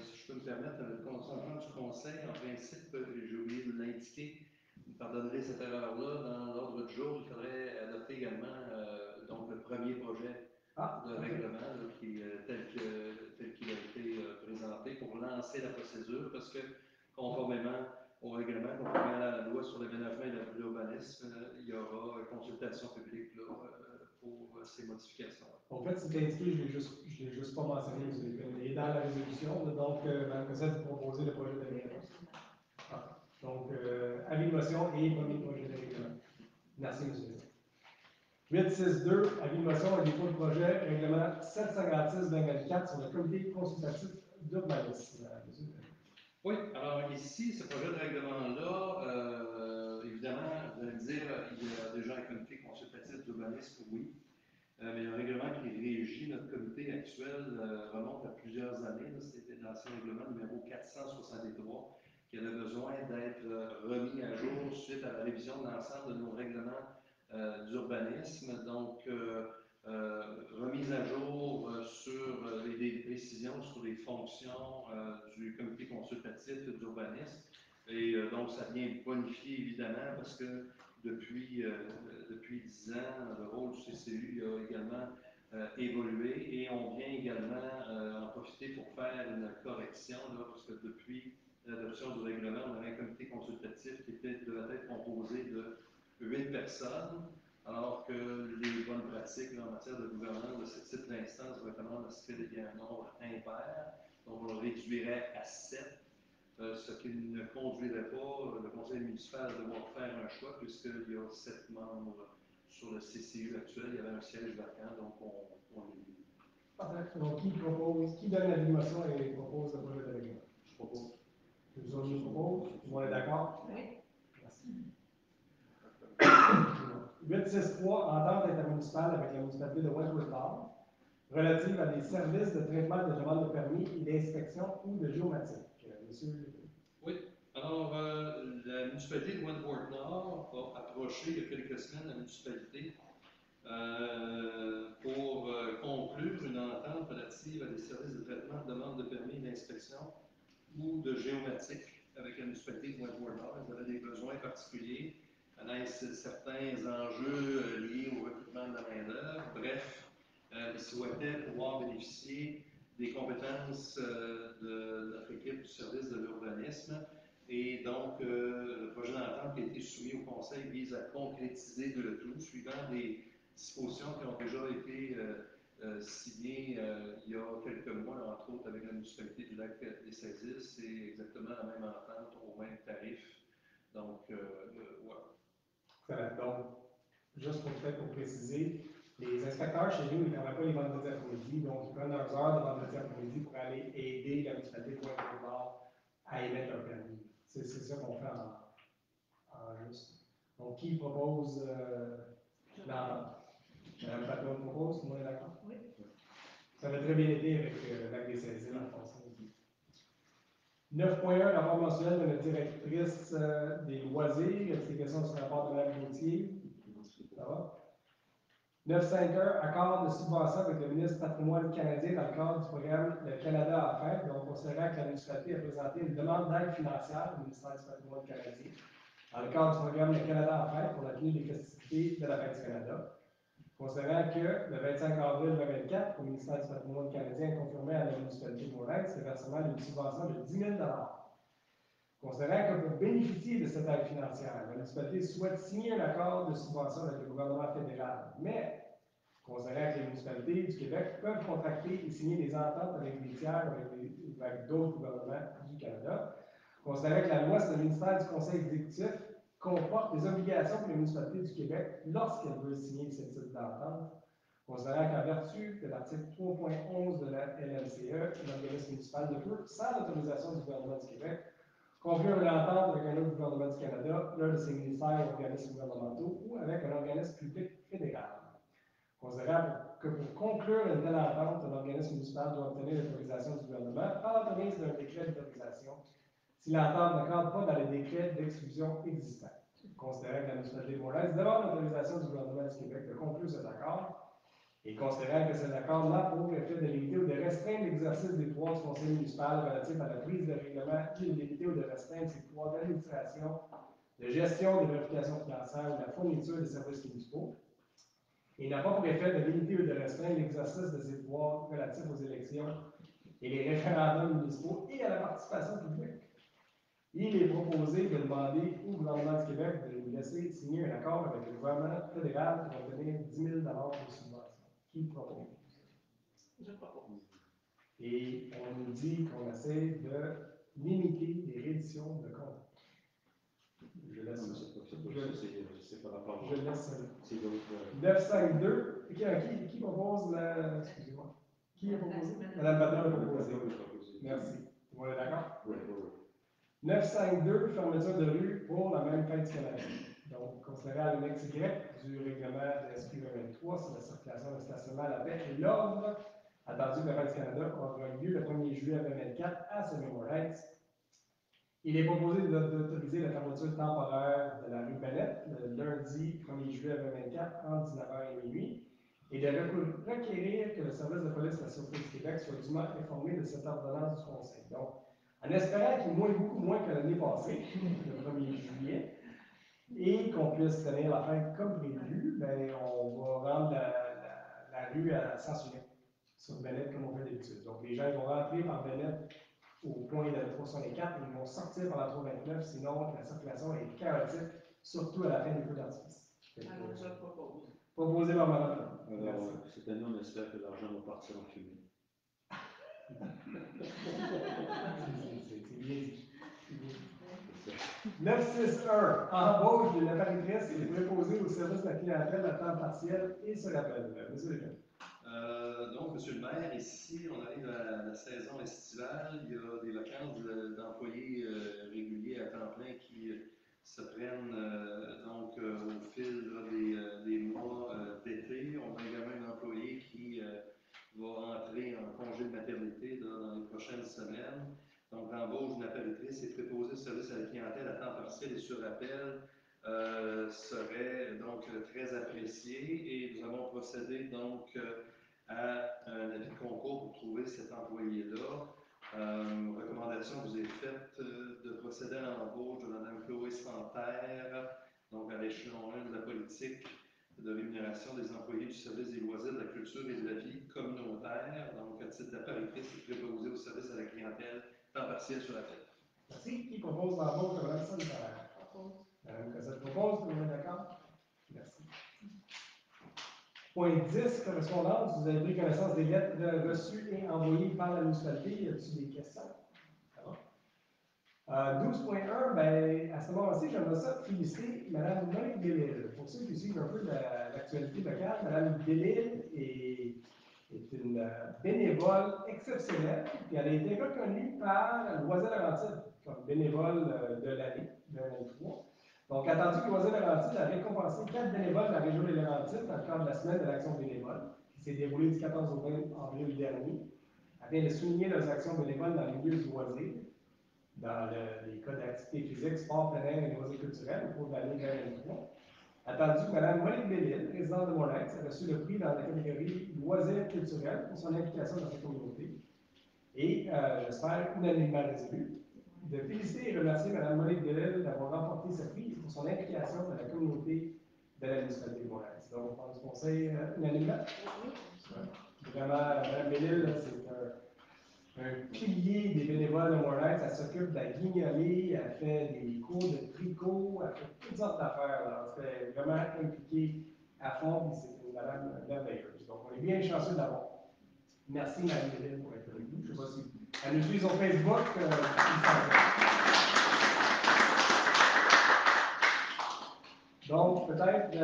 [SPEAKER 3] si je peux me permettre, le compte du conseil, en principe, j'ai oublié de l'indiquer, vous pardonnerez cette erreur-là, dans l'ordre du jour, il faudrait adopter également donc le premier projet de règlement là, tel qu'il a été présenté pour lancer la procédure, parce que conformément au règlement, conformément à la loi sur l'aménagement et l'urbanisme, il y aura consultation publique là, pour ces modifications.
[SPEAKER 1] En fait, c'est indiqué, je l'ai juste pas mentionné, il est dans la résolution, donc, Mme Cossette, vous proposez le projet de règlement. Ah, donc, avis de motion et premier projet de règlement. Merci, M. le Président. 8.6.2, avis de motion et dépôt de projet, règlement 756-2024 sur le comité consultatif d'urbanisme.
[SPEAKER 3] Oui, alors ici, ce projet de règlement-là, évidemment, vous allez me dire, il y a déjà un comité consultatif d'urbanisme, oui, mais le règlement qui régit notre comité actuel remonte à plusieurs années. C'était l'ancien règlement numéro 463 qui avait besoin d'être remis à jour suite à la révision de l'ensemble de nos règlements d'urbanisme. Donc, remise à jour sur des précisions sur les fonctions du comité consultatif d'urbanisme. Et donc, ça vient bonifier évidemment parce que depuis 10 ans, le rôle du CCU a également évolué et on vient également en profiter pour faire une correction, là, parce que depuis l'adoption du règlement, on avait un comité consultatif qui devait être composé de 8 personnes. Alors que les bonnes pratiques là, en matière de gouvernance de ce type d'instance recommandent à ce qu'il y ait un nombre impair, donc on le réduirait à 7, ce qui ne conduirait pas le conseil municipal à devoir faire un choix, puisqu'il y a 7 membres sur le CCU actuel, il y avait un siège vacant, donc on l'élimine.
[SPEAKER 1] Parfait. Donc, qui donne la motion et propose le projet de règlement?
[SPEAKER 2] Je propose.
[SPEAKER 1] Je propose. Tout le monde est d'accord?
[SPEAKER 5] Oui.
[SPEAKER 1] Merci. 8.6.3, entente intermunicipale avec la municipalité de Wentworth-Nord relative à des services de traitement de demande de permis et d'inspection ou de géomatique. Monsieur.
[SPEAKER 3] Oui. Alors, la municipalité de Wentworth-Nord a approché il y a quelques semaines la municipalité pour conclure une entente relative à des services de traitement de demande de permis et d'inspection ou de géomatique avec la municipalité de Wentworth-Nord. Ils avaient des besoins particuliers. Certains enjeux liés au recrutement de la main-d'œuvre. Bref, ils souhaitaient pouvoir bénéficier des compétences de notre équipe du service de l'urbanisme. Et donc, le projet d'entente qui a été soumis au Conseil vise à concrétiser le tout, suivant des dispositions qui ont déjà été signées il y a quelques mois, entre autres avec la municipalité du lac des Saisies. C'est exactement la même entente au même tarif. Donc, voilà.
[SPEAKER 1] Donc, juste pour préciser, les inspecteurs chez nous, ils ne travaillent pas les vendredis après-midi, donc ils prennent leurs heures de vendredi après-midi pour aller aider la municipalité de Pointe-Nord à émettre un permis. C'est ça qu'on fait en juste. Donc, qui propose l'entente? Mme Patton propose, tout le monde est d'accord?
[SPEAKER 5] Oui.
[SPEAKER 1] Ça va très bien été avec l'acte des saisies, en passant. 9.1, rapport mensuel de la directrice des loisirs, explication sur le rapport de Mme Gauthier. Ça va? 9.5.1, accord de subvention avec le ministre du Patrimoine canadien dans le cadre du programme Le Canada en fête. Donc, considérant que la municipalité a présenté une demande d'aide financière au ministère du Patrimoine canadien dans le cadre du programme Le Canada en fête pour la tenue des festivités de la fête du Canada. Considérant que le 25 avril 2024, le ministère du Patrimoine canadien a confirmé à la municipalité de Montréal le versement d'une subvention de 10 000 $. Considérant que pour bénéficier de cette aide financière, la municipalité souhaite signer un accord de subvention avec le gouvernement fédéral, mais considérant que les municipalités du Québec peuvent contracter et signer des ententes avec des tiers ou avec d'autres gouvernements du Canada, considérant que la loi sur le ministère du Conseil exécutif comporte des obligations pour les municipalités du Québec lorsqu'elles veulent signer ce type d'entente, considérant qu'en vertu de l'article 3.11 de la LMCE, l'organisme municipal ne peut, sans l'autorisation du gouvernement du Québec, conclure une entente avec un autre gouvernement du Canada, l'un de ses ministères ou organismes gouvernementaux, ou avec un organisme public fédéral. Considérant que pour conclure une telle entente, l'organisme municipal doit obtenir l'autorisation du gouvernement par l'entremise d'un décret d'autorisation si l'entente ne cadre pas dans les décrets d'exclusion existants. Considérant que la municipalité de Montréal demande l'autorisation du gouvernement du Québec de conclure cet accord, et considérant que cet accord n'a pour effet de limiter ou de restreindre l'exercice des pouvoirs du conseil municipal relatif à la prise de règlement, ou de limiter ou de restreindre ses pouvoirs d'administration, de gestion, de vérification financière ou de la fourniture des services municipaux, et n'a pas pour effet de limiter ou de restreindre l'exercice de ses pouvoirs relatifs aux élections et les référendums municipaux et à la participation publique. Il est proposé de demander au gouvernement du Québec de nous laisser signer un accord avec le gouvernement fédéral pour obtenir 10 000 de subvention. Qui propose?
[SPEAKER 5] Je propose.
[SPEAKER 1] Et on nous dit qu'on essaie de limiter les rééditions de comptes. Je laisse
[SPEAKER 2] Non, mais
[SPEAKER 1] ça.
[SPEAKER 2] c'est par rapport
[SPEAKER 1] Je laisse ça.
[SPEAKER 2] C'est d'autres.
[SPEAKER 1] 952. Qui propose la. Excusez-moi. Qui a proposé? Madame Patin a proposé. Merci. Tout le monde est d'accord?
[SPEAKER 2] Oui, oui, oui.
[SPEAKER 1] 952, fermeture de rue pour la même fin de semaine. Donc, considéré à l'annexe Y du règlement de SQ 2023 sur la circulation de stationnement à la paix et l'ordre, attendu que le Reste du Canada aura lieu le 1er juillet 2024 à Saint-Mémoire Heights. Il est proposé d'autoriser la fermeture temporaire de la rue Bennett le lundi 1er juillet 2024 entre 19h et minuit et de requérir que le service de police de la Sûreté du Québec soit dûment informé de cette ordonnance du Conseil. Donc, en espérant qu'il y ait beaucoup moins que l'année passée, le 1er juillet, et qu'on puisse tenir la fête comme prévu, ben, on va rendre la rue à sens unique sur Bennett comme on fait d'habitude. Donc, les gens vont rentrer par Bennett au point de la 364 et ils vont sortir par la 329, sinon la circulation est chaotique, surtout à la fin des feux d'artifice.
[SPEAKER 5] Alors, je propose.
[SPEAKER 1] Proposé par Mme.
[SPEAKER 2] Alors, cette année, on espère que l'argent va partir en fumée.
[SPEAKER 1] C'est bien dit. 961, embauche de la paritrice est préposée au service de la clientèle à temps partiel et se rappelle. Monsieur Lévesque.
[SPEAKER 3] Donc, Monsieur le maire, ici, on arrive à la saison estivale. Il y a des vacances d'employés réguliers à temps plein qui se prennent au fil là, des mois d'été. On a également un employé qui va entrer en congé de maternité là, dans les prochaines semaines. Donc, l'embauche de la paritrice est préposée au service à la clientèle à temps partiel et sur appel serait donc très appréciée et nous avons procédé donc à un avis de concours pour trouver cet employé-là. Recommandation vous est faite de procéder à l'embauche de Mme Chloé Santerre, donc à l'échelon 1 de la politique de rémunération des employés du service des loisirs, de la culture et de la vie communautaire. Donc, à titre d'apparitrice, c'est préposé au service à la clientèle, temps partiel sur la tête.
[SPEAKER 1] Merci. Qui propose l'embauche de Mme Santerre? Mme Cossette propose, tout le monde est d'accord? Merci. Point 10, correspondance. Vous avez pris connaissance des lettres reçues et envoyées par la municipalité. Y a-t-il des questions? Ça va? 12.1, ben, à ce moment-ci, j'aimerais ça féliciter Mme Monique Delisle. Pour ceux qui suivent un peu l'actualité locale, Mme Delisle est une bénévole exceptionnelle, puis elle a été reconnue par Loisirs-Laurentides comme bénévole de l'année 2023. Donc, attendu que Loisirs-Laurentides a récompensé 4 bénévoles de la région des Laurentides dans le cadre de la semaine de l'action bénévole, qui s'est déroulée du 14 au 20 avril dernier, afin de souligner leurs actions bénévoles dans les milieux du loisir, dans les cas d'activité physique, sport, plein air et loisirs culturels au cours de l'année 2023. Attendu que Mme Monique Delisle, résidente de Montréal, a reçu le prix dans la catégorie loisirs culturels pour son implication dans sa communauté. Et j'espère unanimement résolu de féliciter et remercier Mme Monique Delisle d'avoir remporté ce prix pour son implication dans la communauté de la municipalité de Montréal. Donc, on prend du conseil unanimement. Vraiment, Mme Delisle, c'est un pilier des bénévoles de Montréal. Elle s'occupe de la guignolée, elle fait des cours de tricot, elle fait toutes sortes d'affaires. Elle est vraiment impliquée à fond, et c'est une madame merveilleuse. Donc, on est bien chanceux de l'avoir. Merci, Mme Delisle, pour être avec nous. Je ne sais pas si elle nous suit sur Facebook. Donc, peut-être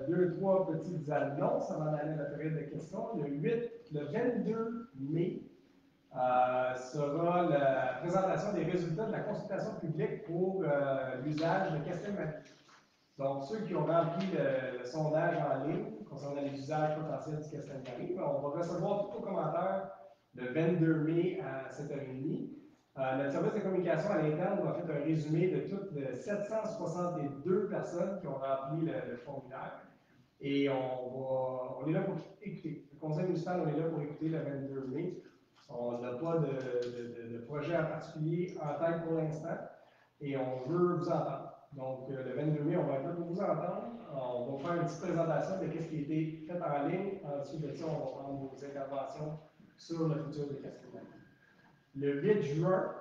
[SPEAKER 1] 2-3 petites annonces avant d'aller à la période de questions. Le 22 mai sera la présentation des résultats de la consultation publique pour l'usage de Castelmarie. Donc, ceux qui ont rempli le sondage en ligne concernant les usages potentiels du Castelmarie, on va recevoir tous vos commentaires le 22 mai à 7h30. Notre service de communication à l'interne a fait un résumé de toutes les 762 personnes qui ont rempli le formulaire. Et on est là pour écouter. Le conseil municipal, on est là pour écouter le 22 mai. On n'a pas de projet en particulier en tête pour l'instant. Et on veut vous entendre. Donc, le 22 mai, on va être là pour vous entendre. On va faire une petite présentation de ce qui a été fait en ligne. Ensuite de ça, on va prendre vos interventions sur le futur de Castelmarie. Le 8 juin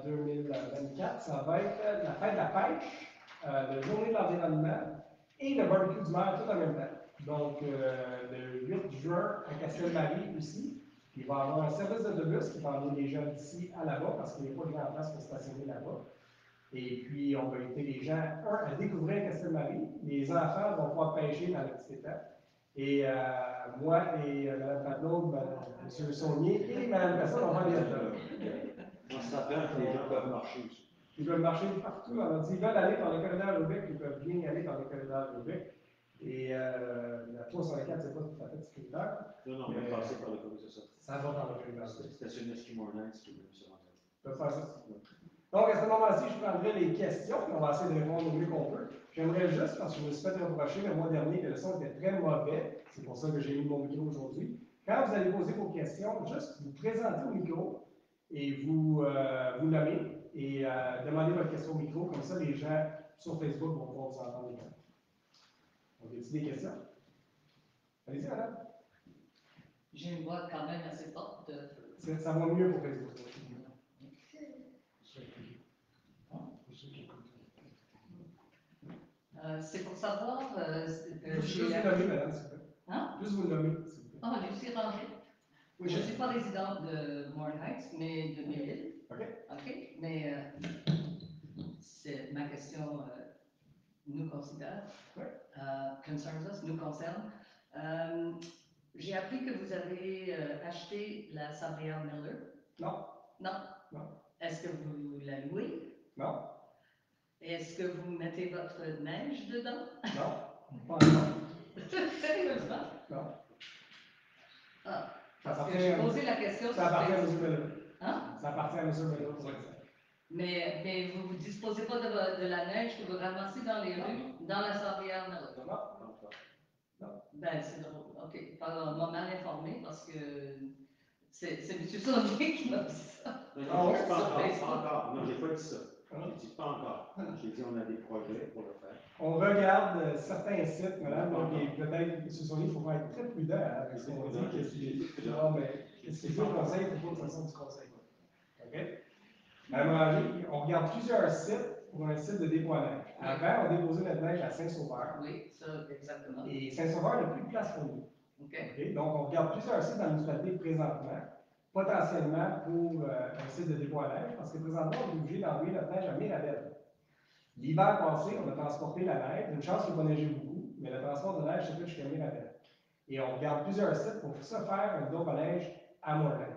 [SPEAKER 1] 2024, ça va être la fête de la pêche, la journée de l'environnement et le barbecue du maire tout en même temps. Donc, le 8 juin à Castelmarie aussi, il va y avoir un service d'autobus qui va emmener les jeunes d'ici à là-bas parce qu'il n'y a pas de grande place pour stationner là-bas. Et puis, on va inviter les gens, à découvrir Castelmarie. Les enfants vont pouvoir pêcher dans le petit étang. Et moi et Mme Patlaude, M. Saunier et Mme Personne, on va aller là-dedans.
[SPEAKER 2] On s'appelle que les gens peuvent marcher aussi.
[SPEAKER 1] Ils peuvent marcher partout. Alors, s'ils veulent aller dans le corridor Lubec, ils peuvent bien y aller dans le corridor Lubec. Et la 304, c'est pas tout à fait sécuritaire.
[SPEAKER 2] Non, non, on va passer par le corridor, c'est ça.
[SPEAKER 1] Ça va dans le corridor.
[SPEAKER 2] Stationner Eskimo Nights, qui veut se rendre.
[SPEAKER 1] On peut faire ça. Donc, à ce moment-ci, je prendrai les questions, puis on va essayer de répondre au mieux qu'on peut. J'aimerais juste, parce que je me suis fait reprocher le mois dernier que le son était très mauvais, c'est pour ça que j'ai mis mon micro aujourd'hui. Quand vous allez poser vos questions, juste vous présentez au micro et vous nommez et demandez votre question au micro, comme ça les gens sur Facebook vont pouvoir vous entendre également. Donc, y a-t-il des questions? Allez-y, madame.
[SPEAKER 5] J'ai une voix quand même assez forte.
[SPEAKER 1] Ça va mieux pour Facebook.
[SPEAKER 5] C'est pour savoir.
[SPEAKER 1] Juste vous nommer, madame, s'il vous plaît.
[SPEAKER 5] Hein?
[SPEAKER 1] Juste vous nommer, s'il vous plaît.
[SPEAKER 5] Ah, Lucie Ranger.
[SPEAKER 1] Oui,
[SPEAKER 5] Je ne suis pas résidente de Morin Heights, mais de Méride.
[SPEAKER 1] OK.
[SPEAKER 5] OK. Mais c'est ma question nous considère.
[SPEAKER 1] Oui.
[SPEAKER 5] Concerns us, nous concerne. J'ai appris que vous avez acheté la Sabrière Miller.
[SPEAKER 1] Non.
[SPEAKER 5] Non?
[SPEAKER 1] Non.
[SPEAKER 5] Est-ce que vous la louez?
[SPEAKER 1] Non.
[SPEAKER 5] Est-ce que vous mettez votre neige dedans?
[SPEAKER 1] Non. Pas encore.
[SPEAKER 5] Sérieusement?
[SPEAKER 1] Non.
[SPEAKER 5] Ah,
[SPEAKER 1] Ça
[SPEAKER 5] parce que j'ai posé la question.
[SPEAKER 1] Ça appartient à M. Miller.
[SPEAKER 5] Hein?
[SPEAKER 1] Ça appartient à M. Miller pour l'instant.
[SPEAKER 5] Mais vous ne disposez pas de la neige que vous ramassez dans les rues, dans la Sabrière Miller?
[SPEAKER 1] Non. Non.
[SPEAKER 5] Ben, c'est drôle. OK. On m'a mal informé parce que c'est M. Saunier qui m'a dit ça.
[SPEAKER 2] Non,
[SPEAKER 5] Sur
[SPEAKER 2] pas encore,
[SPEAKER 5] Facebook.
[SPEAKER 2] pas encore. Non, j'ai pas dit ça. J'ai dit pas encore. J'ai dit on a des projets pour le faire.
[SPEAKER 1] On regarde certains sites, madame, donc, et peut-être, M. Saunier, il faut être très prudent avec ce qu'on dit. Non, mais qu'est-ce qu'il dit au conseil, il faut pas de façon du conseil. OK? Madame Ranger, on regarde plusieurs sites pour un site de dépôt à neige. Avant, on déposait notre neige à Saint-Sauveur.
[SPEAKER 5] Oui, ça, exactement.
[SPEAKER 1] Et Saint-Sauveur n'a plus de place pour nous.
[SPEAKER 5] OK.
[SPEAKER 1] Okay? Donc, on regarde plusieurs sites dans la municipalité présentement, potentiellement pour un site de dépôt à neige, parce que présentement, on est obligé d'envoyer notre neige à Mirabel. L'hiver passé, on a transporté la neige, une chance qu'il n'y a pas neigé beaucoup, mais le transport de neige s'est fait jusqu'à Mirabel. Et on regarde plusieurs sites pour ça faire un dope à neige à Moorhead.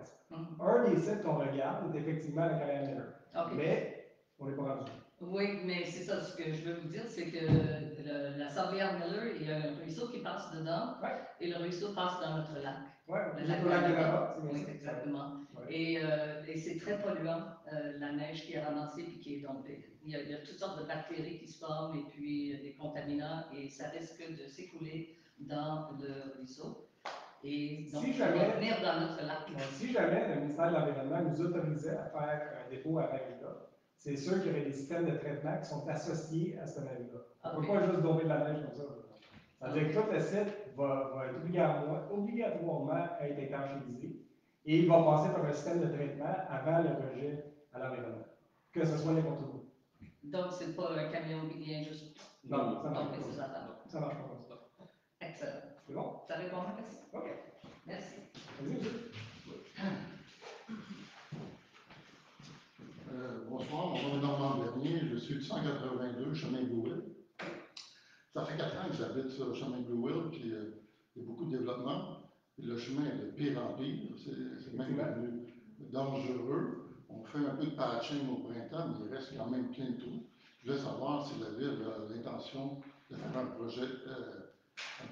[SPEAKER 1] Un des sites qu'on regarde est effectivement la carrière Miller.
[SPEAKER 5] Okay.
[SPEAKER 1] Mais on n'est pas rendu.
[SPEAKER 5] Oui, mais c'est ça, ce que je veux vous dire, c'est que la Sabrière Miller, il y a un ruisseau qui passe dedans,
[SPEAKER 1] ouais.
[SPEAKER 5] Et le ruisseau passe dans notre lac.
[SPEAKER 1] Oui,
[SPEAKER 5] le lac
[SPEAKER 1] de Nava.
[SPEAKER 5] Oui, exactement.
[SPEAKER 1] Ouais.
[SPEAKER 5] Et c'est très polluant, la neige qui est ramassée et qui est tombée. Il y a toutes sortes de bactéries qui se forment et puis des contaminants, et ça risque de s'écouler dans le ruisseau. Et donc,
[SPEAKER 1] si
[SPEAKER 5] ça
[SPEAKER 1] jamais,
[SPEAKER 5] va venir dans notre lac.
[SPEAKER 1] Si jamais le ministère de l'Environnement nous autorisait à faire un dépôt à Paris-là, c'est sûr qu'il y aurait des systèmes de traitement qui sont associés à ce navire-là. On ne peut pas juste domper de la neige comme ça. Ça veut dire que tout le site va être obligatoirement être étanchéisé et il va passer par un système de traitement avant le rejet à l'environnement, que ce soit n'importe où.
[SPEAKER 5] Donc, c'est pas un camion qui vient juste.
[SPEAKER 1] Non, ça marche pas.
[SPEAKER 5] Ça
[SPEAKER 1] marche pas comme ça.
[SPEAKER 5] Excellent.
[SPEAKER 1] C'est bon?
[SPEAKER 5] Ça répond à ma question?
[SPEAKER 1] OK.
[SPEAKER 5] Merci.
[SPEAKER 6] Bonsoir, mon nom est Normand Bernier, je suis de 182 chemin Blue-Hill. Ça fait 4 ans que j'habite sur le chemin Blue-Hill, puis il y a beaucoup de développement. Puis le chemin est de pire en pire, c'est même devenu dangereux. On fait un peu de patching au printemps, mais il reste quand même plein de trous. Je voulais savoir si la ville a l'intention de faire un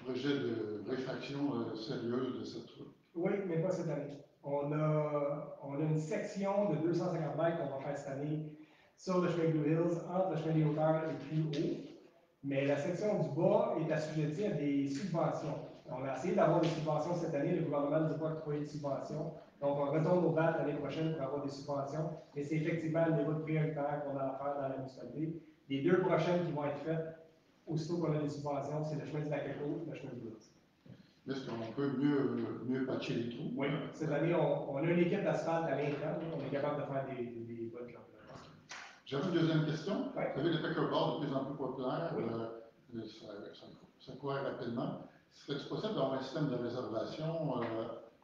[SPEAKER 6] projet de réfaction sérieuse de cette route.
[SPEAKER 1] Oui, mais pas cette année. On a une section de 250 mètres qu'on va faire cette année sur le chemin Blue Hills, entre le chemin des Hauteurs et plus haut. Mais la section du bas est assujettie à des subventions. On a essayé d'avoir des subventions cette année. Le gouvernement ne nous a pas octroyé de subventions. Donc, on retourne au BAT l'année prochaine pour avoir des subventions. Mais c'est effectivement le niveau de prioritaire qu'on a à faire dans la municipalité. Les 2 prochaines qui vont être faites, aussitôt qu'on a des subventions, c'est le chemin du Lac-Éco et le chemin Blue Hills.
[SPEAKER 6] Est-ce qu'on peut mieux patcher les trous?
[SPEAKER 1] Oui, cette année, on a une équipe d'asphalte à l'interne, on est capable de faire des bonnes jobs.
[SPEAKER 6] J'avais une deuxième question.
[SPEAKER 1] Ouais.
[SPEAKER 6] Vous savez, le pickleball de plus en plus populaire,
[SPEAKER 1] Oui.
[SPEAKER 6] ça court rapidement. Serait-il possible d'avoir un système de réservation,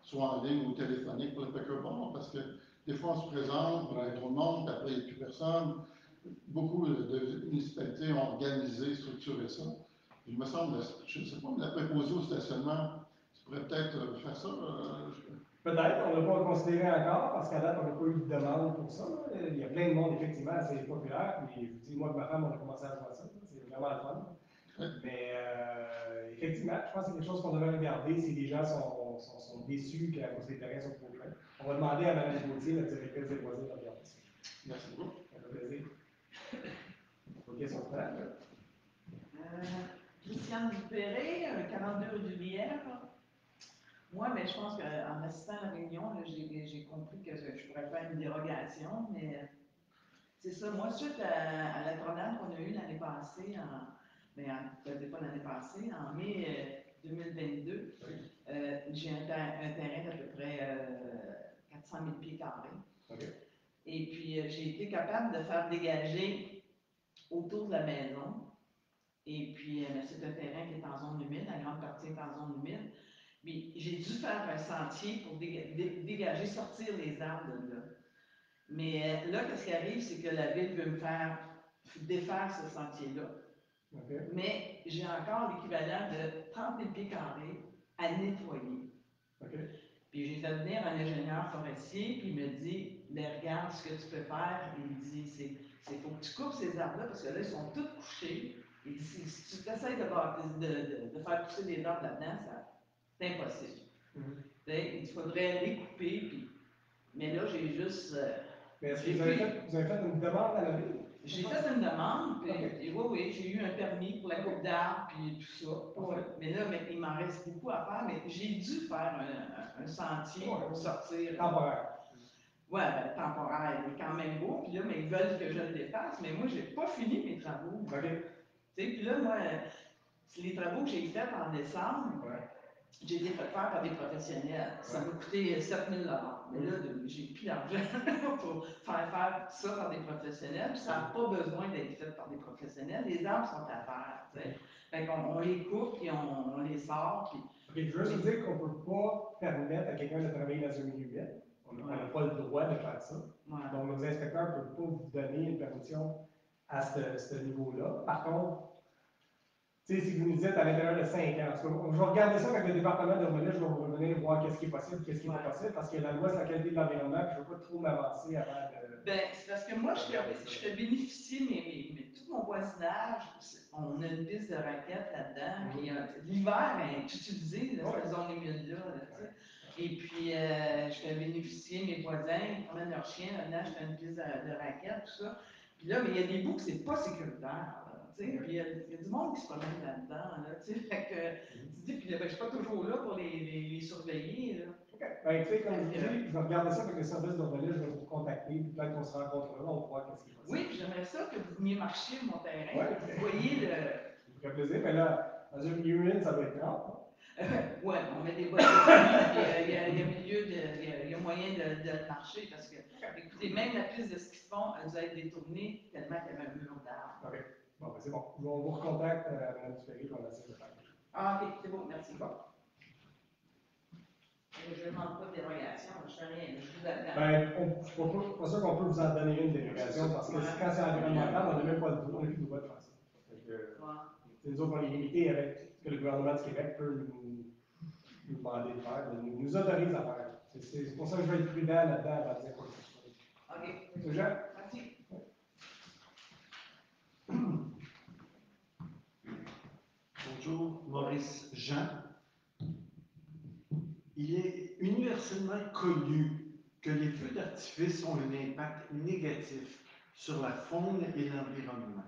[SPEAKER 6] soit en ligne ou téléphonique pour le pickleball? Parce que des fois, on se présente, il y a trop de monde, puis après, il n'y a plus personne. Beaucoup de municipalités ont organisé, structuré ça. Il me semble, je ne sais pas, mais la préposée au stationnement, tu pourrais peut-être faire ça.
[SPEAKER 1] Peut-être, on ne l'a pas considéré encore, parce qu'à date, on n'a pas eu de demande pour ça. Là. Il y a plein de monde, effectivement, assez populaire. Mais je vous dis, moi et ma femme, on a commencé à jouer à ça. C'est vraiment le fun. Mais effectivement, je pense que c'est quelque chose qu'on devrait regarder si les gens sont déçus qu'à cause des terrains sont trop pleins. On va demander à Mme Gauthier, notre directrice des loisirs, de regarder ça.
[SPEAKER 6] Merci beaucoup.
[SPEAKER 1] Ça fait plaisir. Autre question de table?
[SPEAKER 7] Christiane Dupéré, 42 rue du Lièvre. Moi, mais je pense qu'en assistant à la réunion, j'ai compris que je pourrais faire une dérogation, mais c'est ça. Moi, suite à la tornade qu'on a eue l'année passée, peut-être pas l'année passée, en mai 2022, j'ai un terrain d'à peu près 400 000 pieds carrés.
[SPEAKER 1] Okay.
[SPEAKER 7] Et puis, j'ai été capable de faire dégager autour de la maison. Et puis, c'est un terrain qui est en zone humide, la grande partie est en zone humide. Mais j'ai dû faire un sentier pour dégager, sortir les arbres de là. Mais là, qu'est-ce qui arrive, c'est que la ville veut me faire défaire ce sentier-là.
[SPEAKER 1] Okay.
[SPEAKER 7] Mais j'ai encore l'équivalent de 30 000 pieds carrés à nettoyer.
[SPEAKER 1] Okay.
[SPEAKER 7] Puis j'ai fait venir un ingénieur forestier, puis il me dit, mais regarde ce que tu peux faire. Il me dit, c'est faut que tu coupes ces arbres-là, parce que là, ils sont tous couchés. Il dit, si tu essaies de faire pousser des arbres là-dedans, c'est impossible. Il faudrait les couper, puis... mais là, j'ai juste...
[SPEAKER 1] Mais est-ce que vous avez fait une demande à la ville?
[SPEAKER 7] J'ai fait une demande, puis
[SPEAKER 1] okay.
[SPEAKER 7] Oui, j'ai eu un permis pour la coupe d'arbres, puis tout ça.
[SPEAKER 1] Ouais.
[SPEAKER 7] Mais là, il m'en reste beaucoup à faire, mais j'ai dû faire un sentier pour sortir.
[SPEAKER 1] Temporaire.
[SPEAKER 7] Ouais, ben, temporaire, il est quand même beau, puis là, mais ils veulent que je le dépasse, mais moi, j'ai pas fini mes travaux.
[SPEAKER 1] Okay.
[SPEAKER 7] Puis là, moi, les travaux que j'ai faits en décembre, j'ai été fait faire par des professionnels. Ça m'a coûté 7 000 $. Mais là, j'ai plus d'argent pour faire ça par des professionnels. Puis ça n'a pas besoin d'être fait par des professionnels. Les arbres sont à terre. Fait qu'on les coupe, puis on les sort. Puis...
[SPEAKER 1] Okay, je veux juste dire qu'on ne peut pas permettre à quelqu'un de travailler dans un milieu humide. On n'a pas le droit de faire ça. Donc, nos inspecteurs ne peuvent pas vous donner une permission à ce niveau-là. Par contre, si vous nous dites à l'intérieur de 5 ans, je vais regarder ça avec le département de l'urbanisme, je vais vous revenir voir qu'est-ce qui est possible, qu'est-ce qui n'est pas possible, parce que la loi sur la qualité de l'environnement, puis je ne veux pas trop m'avancer avant de...
[SPEAKER 7] Ben, c'est parce que moi, je fais bénéficier tout mon voisinage. On a une piste de raquettes là-dedans, puis l'hiver est utilisé, cette zone humide-là. Et puis, je fais bénéficier mes voisins, ils promènent leurs chiens là-dedans, je fais une piste de raquettes, tout ça. Puis là, mais il y a des bouts que c'est pas sécuritaire. Puis il y a du monde qui se promène là-dedans. Là, fait que, tu dis, puis ben, je ne suis pas toujours là pour les surveiller. Là.
[SPEAKER 1] OK. Ben, écoutez, comme je vous dis, je vais regarder ça avec le service d'urbanisme, je vais vous contacter, peut-être qu'on se rencontrera, on va voir ce qui est possible.
[SPEAKER 7] Oui, puis j'aimerais ça que vous veniez marcher mon terrain, que vous voyez le...
[SPEAKER 1] Ça me ferait plaisir, mais là, dans un milieu humide, ça va être 30.
[SPEAKER 7] Oui, on met des bottes de pluie, il y a moyen de marcher, parce que, écoutez, même la piste de ski de fond, elle nous a été détournée tellement qu'il y avait un mur d'arbres.
[SPEAKER 1] OK. Bon, ben c'est bon. On vous recontacte, Mme Dupéré, pour essayer de faire.
[SPEAKER 7] Ah, OK, c'est bon, merci. Bon. Je ne demande pas de dérogation, je ne fais rien, je vous attends.
[SPEAKER 1] Ben, je ne suis pas sûr qu'on peut vous en donner une dérogation, parce que quand c'est environnemental, on n'a même pas le droit, on n'a plus le droit de faire ça. Nous autres, on est limités avec ce que le gouvernement du Québec peut nous demander de faire, nous autorise à faire. C'est pour ça que je vais être prudent là-dedans avant de dire quoi que ce soit.
[SPEAKER 7] OK.
[SPEAKER 1] C'est Jean?
[SPEAKER 7] Merci.
[SPEAKER 8] Bonjour, Maurice Jean. Il est universellement connu que les feux d'artifice ont un impact négatif sur la faune et l'environnement.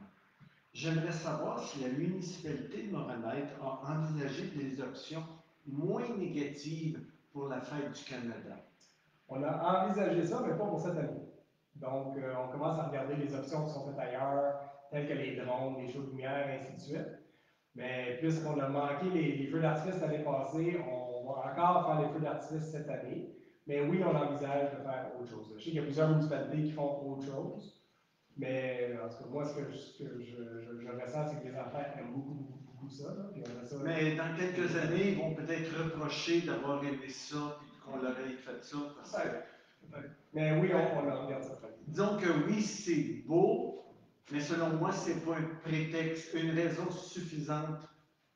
[SPEAKER 8] J'aimerais savoir si la municipalité de Morenhead a envisagé des options moins négatives pour la fête du Canada.
[SPEAKER 1] On a envisagé ça, mais pas pour cette année. Donc, on commence à regarder les options qui sont faites ailleurs, telles que les drones, les shows de lumière, et ainsi de suite. Mais puisqu'on a manqué les feux d'artifice l'année passée, on va encore faire les feux d'artifice cette année. Mais oui, on envisage de faire autre chose. Je sais qu'il y a plusieurs municipalités qui font autre chose. Mais en tout cas, moi, ce que je ressens, c'est que les enfants aiment beaucoup ça. Là, puis on a ça.
[SPEAKER 8] Mais dans quelques années, ils vont peut-être reprocher d'avoir aimé ça et qu'on leur ait fait ça. Parce que...
[SPEAKER 1] Mais oui, on regarde ça.
[SPEAKER 8] Disons que oui, c'est beau, mais selon moi, c'est pas un prétexte, une raison suffisante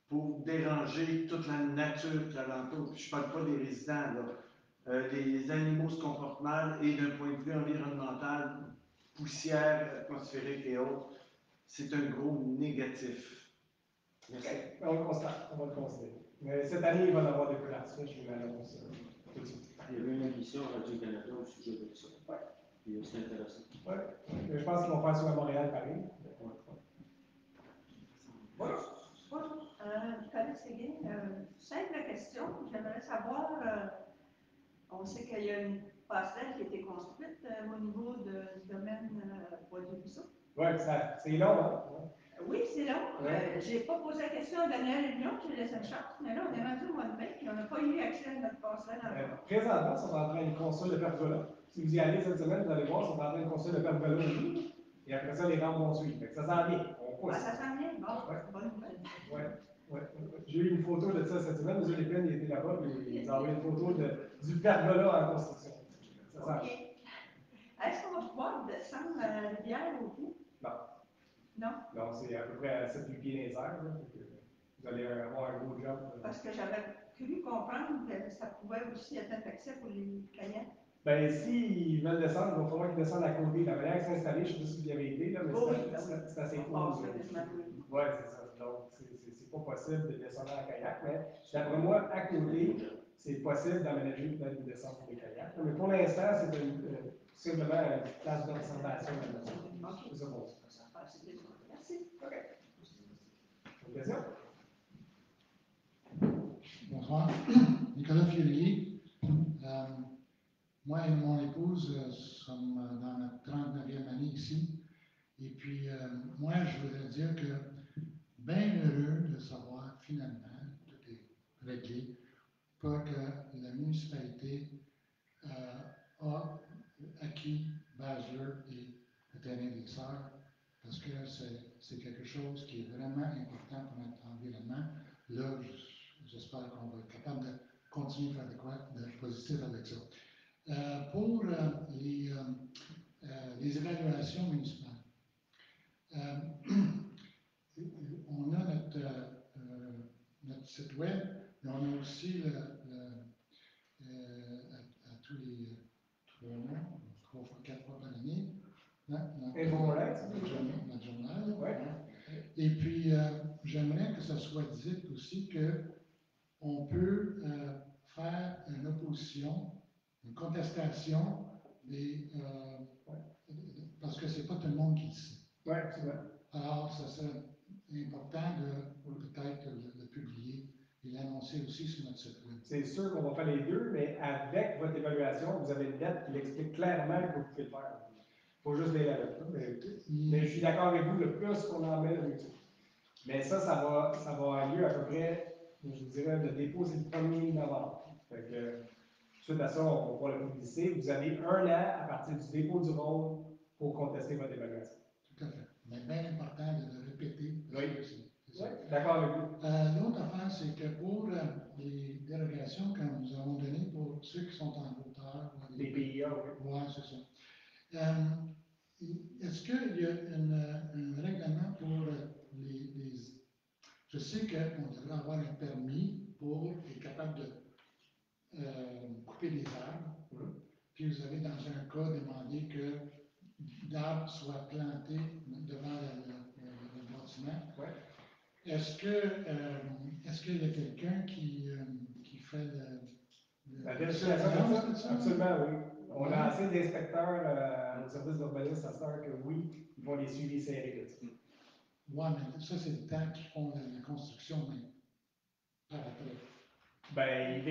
[SPEAKER 8] pour déranger toute la nature qui alentour. Je parle pas des résidents, là. Les animaux se comportent mal et d'un point de vue environnemental, poussière atmosphérique et autres, c'est un gros négatif. Merci.
[SPEAKER 1] On le constate, on va le considérer. Mais cette année, il va y avoir des feux d'artifice, je vous l'annonce tout de suite.
[SPEAKER 2] Il y avait une émission à Radio-Canada au sujet de ça.
[SPEAKER 1] Ouais.
[SPEAKER 2] Puis c'est intéressant.
[SPEAKER 1] Oui, je pense qu'ils vont faire sur à Montréal, pareil. Voilà.
[SPEAKER 9] Nicolas Séguin, simple question. J'aimerais savoir, on sait qu'il y a une passerelle qui a été construite au niveau du domaine Bois-du-Ruisseau.
[SPEAKER 1] Oui, c'est long, hein?
[SPEAKER 9] Oui, c'est long.
[SPEAKER 1] Ouais.
[SPEAKER 9] Je n'ai pas posé la question à Daniel Lyon, qui laisse une chance, mais là, on est rendu au mois de mai, et on n'a pas eu accès à notre passerelle encore.
[SPEAKER 1] Présentement, ils sont en train de construire le pergola. Si vous y allez cette semaine, vous allez voir, ils sont en train de construire le pergola aussi. Et après ça, les rampes vont suivre. Fait que ça s'en vient. On pousse.
[SPEAKER 9] Ah, ça s'en vient? Bon,
[SPEAKER 1] Ouais.
[SPEAKER 9] bonne nouvelle.
[SPEAKER 1] Ouais. J'ai eu une photo de ça cette semaine. M. Lépine, il était là-bas, puis ils ont envoyé une photo du pergola en construction. Ça s'en vient.
[SPEAKER 9] Est-ce qu'on va pouvoir descendre la rivière au bout?
[SPEAKER 1] Non.
[SPEAKER 9] Non?
[SPEAKER 1] Donc, c'est à peu près à 7 pieds dans les airs. Là, vous allez avoir un gros job.
[SPEAKER 9] Parce que j'avais cru comprendre que ça pouvait aussi être un accès pour les kayaks.
[SPEAKER 1] Ben, s'ils veulent descendre, il va falloir qu'ils descendent à côté. La manière que c'est installé, je ne sais pas si vous y avez été, là, mais c'est assez cool. Oui, c'est ça. Donc, c'est pas possible de descendre en kayak, mais d'après moi, à côté, c'est possible d'aménager peut-être une descente pour les kayaks. Mais pour l'instant, c'est simplement une place d'observation de la nature. C'est ça qu'on dit.
[SPEAKER 9] Merci.
[SPEAKER 1] OK. Une question?
[SPEAKER 6] Bonsoir. Nicolas Fiorier. Moi et mon épouse sommes dans notre 39e année ici. Et puis, moi, je voudrais dire que bien heureux de savoir finalement, tout est réglé, pour que la municipalité a acquis Basler et le terrain des Sœurs, parce que c'est quelque chose qui est vraiment important pour notre environnement. Là, j'espère qu'on va être capable de continuer à faire de positif avec ça. Pour les évaluations municipales, on a notre site web, mais on a aussi à tous les 3 mois, 3 fois, 4 fois par année, notre journal.
[SPEAKER 1] Ouais.
[SPEAKER 6] Et puis, j'aimerais que ça soit dit aussi qu'on peut faire une opposition, une contestation parce que c'est pas tout le monde qui le sait.
[SPEAKER 1] Oui, c'est vrai.
[SPEAKER 6] Alors, ça serait important de peut-être le publier et l'annoncer aussi sur notre site web.
[SPEAKER 1] C'est sûr qu'on va faire les deux, mais avec votre évaluation, vous avez une lettre qui l'explique clairement que vous pouvez le faire. Il faut juste lire la lettre. Mais je suis d'accord avec vous, le plus qu'on en met, le mieux. Mais ça va avoir lieu à peu près, je dirais, le dépôt, c'est le 1er novembre. Fait que, suite à ça, on va le publier. Vous avez 1 an à partir du dépôt du rôle pour contester votre évaluation.
[SPEAKER 6] Tout à fait. Mais bien important de le répéter.
[SPEAKER 1] Oui.
[SPEAKER 6] C'est ça.
[SPEAKER 1] D'accord avec vous.
[SPEAKER 6] L'autre affaire, c'est que pour les dérogations que nous avons données pour ceux qui sont en hauteur,
[SPEAKER 1] Les PIA, oui.
[SPEAKER 6] Oui, c'est ça. Est-ce qu'il y a un règlement pour les... Je sais qu'on devrait avoir un permis pour être capable de couper des arbres. Puis vous avez dans un cas demandé que d'arbres soient plantés devant le bâtiment.
[SPEAKER 1] Ouais.
[SPEAKER 6] Est-ce qu'il y a quelqu'un qui fait
[SPEAKER 1] la vérification de ça? Absolument, oui. On a assez d'inspecteurs au service d'urbanisme à cette heure que oui, ils vont les suivre serrés.
[SPEAKER 6] Oui, mais ça, c'est le temps qu'ils font la construction, mais par après.
[SPEAKER 1] Ben,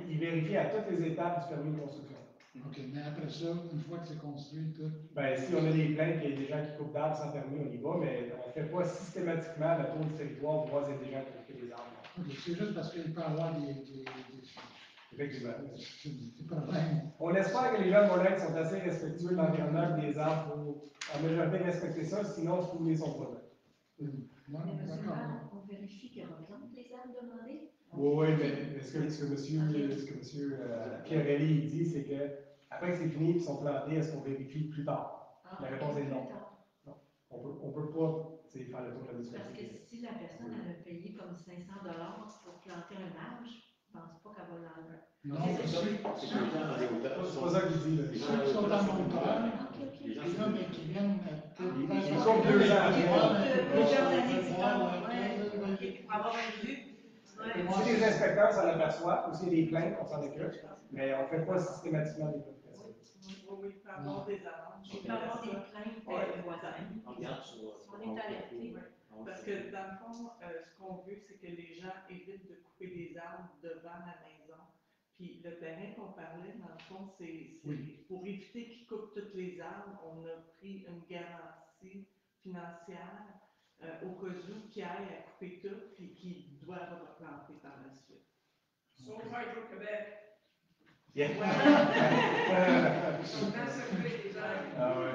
[SPEAKER 1] ils vérifient à toutes les étapes du permis de construction.
[SPEAKER 6] OK.
[SPEAKER 10] OK, mais après ça, une fois que c'est construit, tout.
[SPEAKER 1] Ben, si on a des plaintes qu'il y a des gens qui coupent d'arbres sans permis, on y va, mais on ne fait pas systématiquement le tour du territoire pour voir s'il y a des gens qui coupent des arbres.
[SPEAKER 10] OK, c'est juste parce qu'il peut y avoir des
[SPEAKER 1] Effectivement.
[SPEAKER 10] problèmes.
[SPEAKER 1] On espère que les gens de Montréal sont assez respectueux de l'environnement et des arbres pour en majorité respecter ça, sinon tous les sont pas là.
[SPEAKER 10] Ouais,
[SPEAKER 11] Mais monsieur le
[SPEAKER 10] d'accord.
[SPEAKER 11] maire, on vérifie qu'ils replantent les arbres demandés?
[SPEAKER 1] Oui, mais ce que monsieur Chiarelli dit, c'est que après que c'est fini et qu'ils sont plantés, est-ce qu'on vérifie plus tard? La réponse est non. Non. On peut pas faire le tour de la
[SPEAKER 11] Parce
[SPEAKER 1] municipalité.
[SPEAKER 11] que si la personne elle a payé comme 500 pour planter un arbre, je ne pense pas qu'elle va l'enlever.
[SPEAKER 10] Non,
[SPEAKER 2] C'est ça, c'est que les gens dans les hauteurs
[SPEAKER 1] C'est pas ça qu'il dit, là.
[SPEAKER 2] Les gens
[SPEAKER 10] ceux qui sont en montagne,
[SPEAKER 2] les gens
[SPEAKER 10] là, mais qui viennent
[SPEAKER 1] Ils comptent 2 ans.
[SPEAKER 9] Plusieurs années plus tard, ouais. Pour avoir un vue.
[SPEAKER 1] Si les inspecteurs s'en aperçoivent, ou s'il y a des plaintes, on s'en occupe, mais on ne fait pas systématiquement des vérifications.
[SPEAKER 7] Oui, il peut y avoir des amendes.
[SPEAKER 11] Il peut y avoir des plaintes des voisins.
[SPEAKER 2] on regarde sur.
[SPEAKER 11] On est alerté.
[SPEAKER 7] Parce que dans le fond, ce qu'on veut, c'est que les gens évitent de couper des arbres devant la maison. Puis le terrain qu'on parlait, dans le fond, c'est pour éviter qu'ils coupent tous les arbres, on a pris une garantie financière au cas où qu'ils aillent à couper tout, puis qu'ils doivent replanter par la suite.
[SPEAKER 4] Sauf Hydro-Québec.
[SPEAKER 1] Yeah.
[SPEAKER 4] On a secoué les arbres.
[SPEAKER 1] Ah ouais.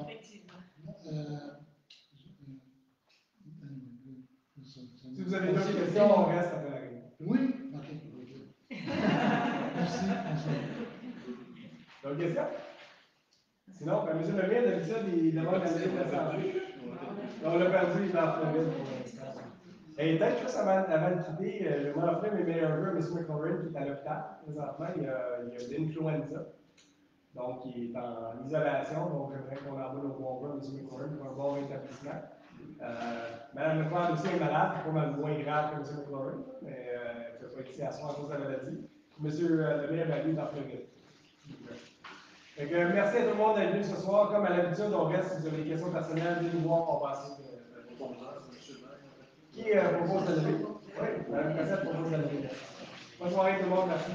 [SPEAKER 11] Effectivement.
[SPEAKER 1] Si vous avez d'autres questions, on reste après la réunion.
[SPEAKER 10] Oui, OK. Merci.
[SPEAKER 1] D'autres questions? Sinon, ben, M. le maire, d'habitude, il demande la liste de l'Assemblée. On l'a perdu, il est en Floride pour l'instant. Et peut-être juste avant de quitter, je vais offrir mes meilleurs vœux à M. McLaurin qui est à l'hôpital. Présentement, il y a de l'influenza. Donc, il est en isolation. Donc, j'aimerais qu'on envoie nos bons vœux à M. McLaurin pour un bon rétablissement. Mme Leclerc aussi est malade, c'est pas mal moins grave que M. McLaurin, mais elle ne peut pas être ici à soir à cause de la maladie. M. le maire, lui, est en Floride. Merci à tout le monde d'être venu ce soir. Comme à l'habitude, on reste, si vous avez des questions personnelles, venez nous voir, on va essayer de. Qui propose de lever? Oui, Mme Cassette propose de lever. Bonne soirée tout le monde, merci.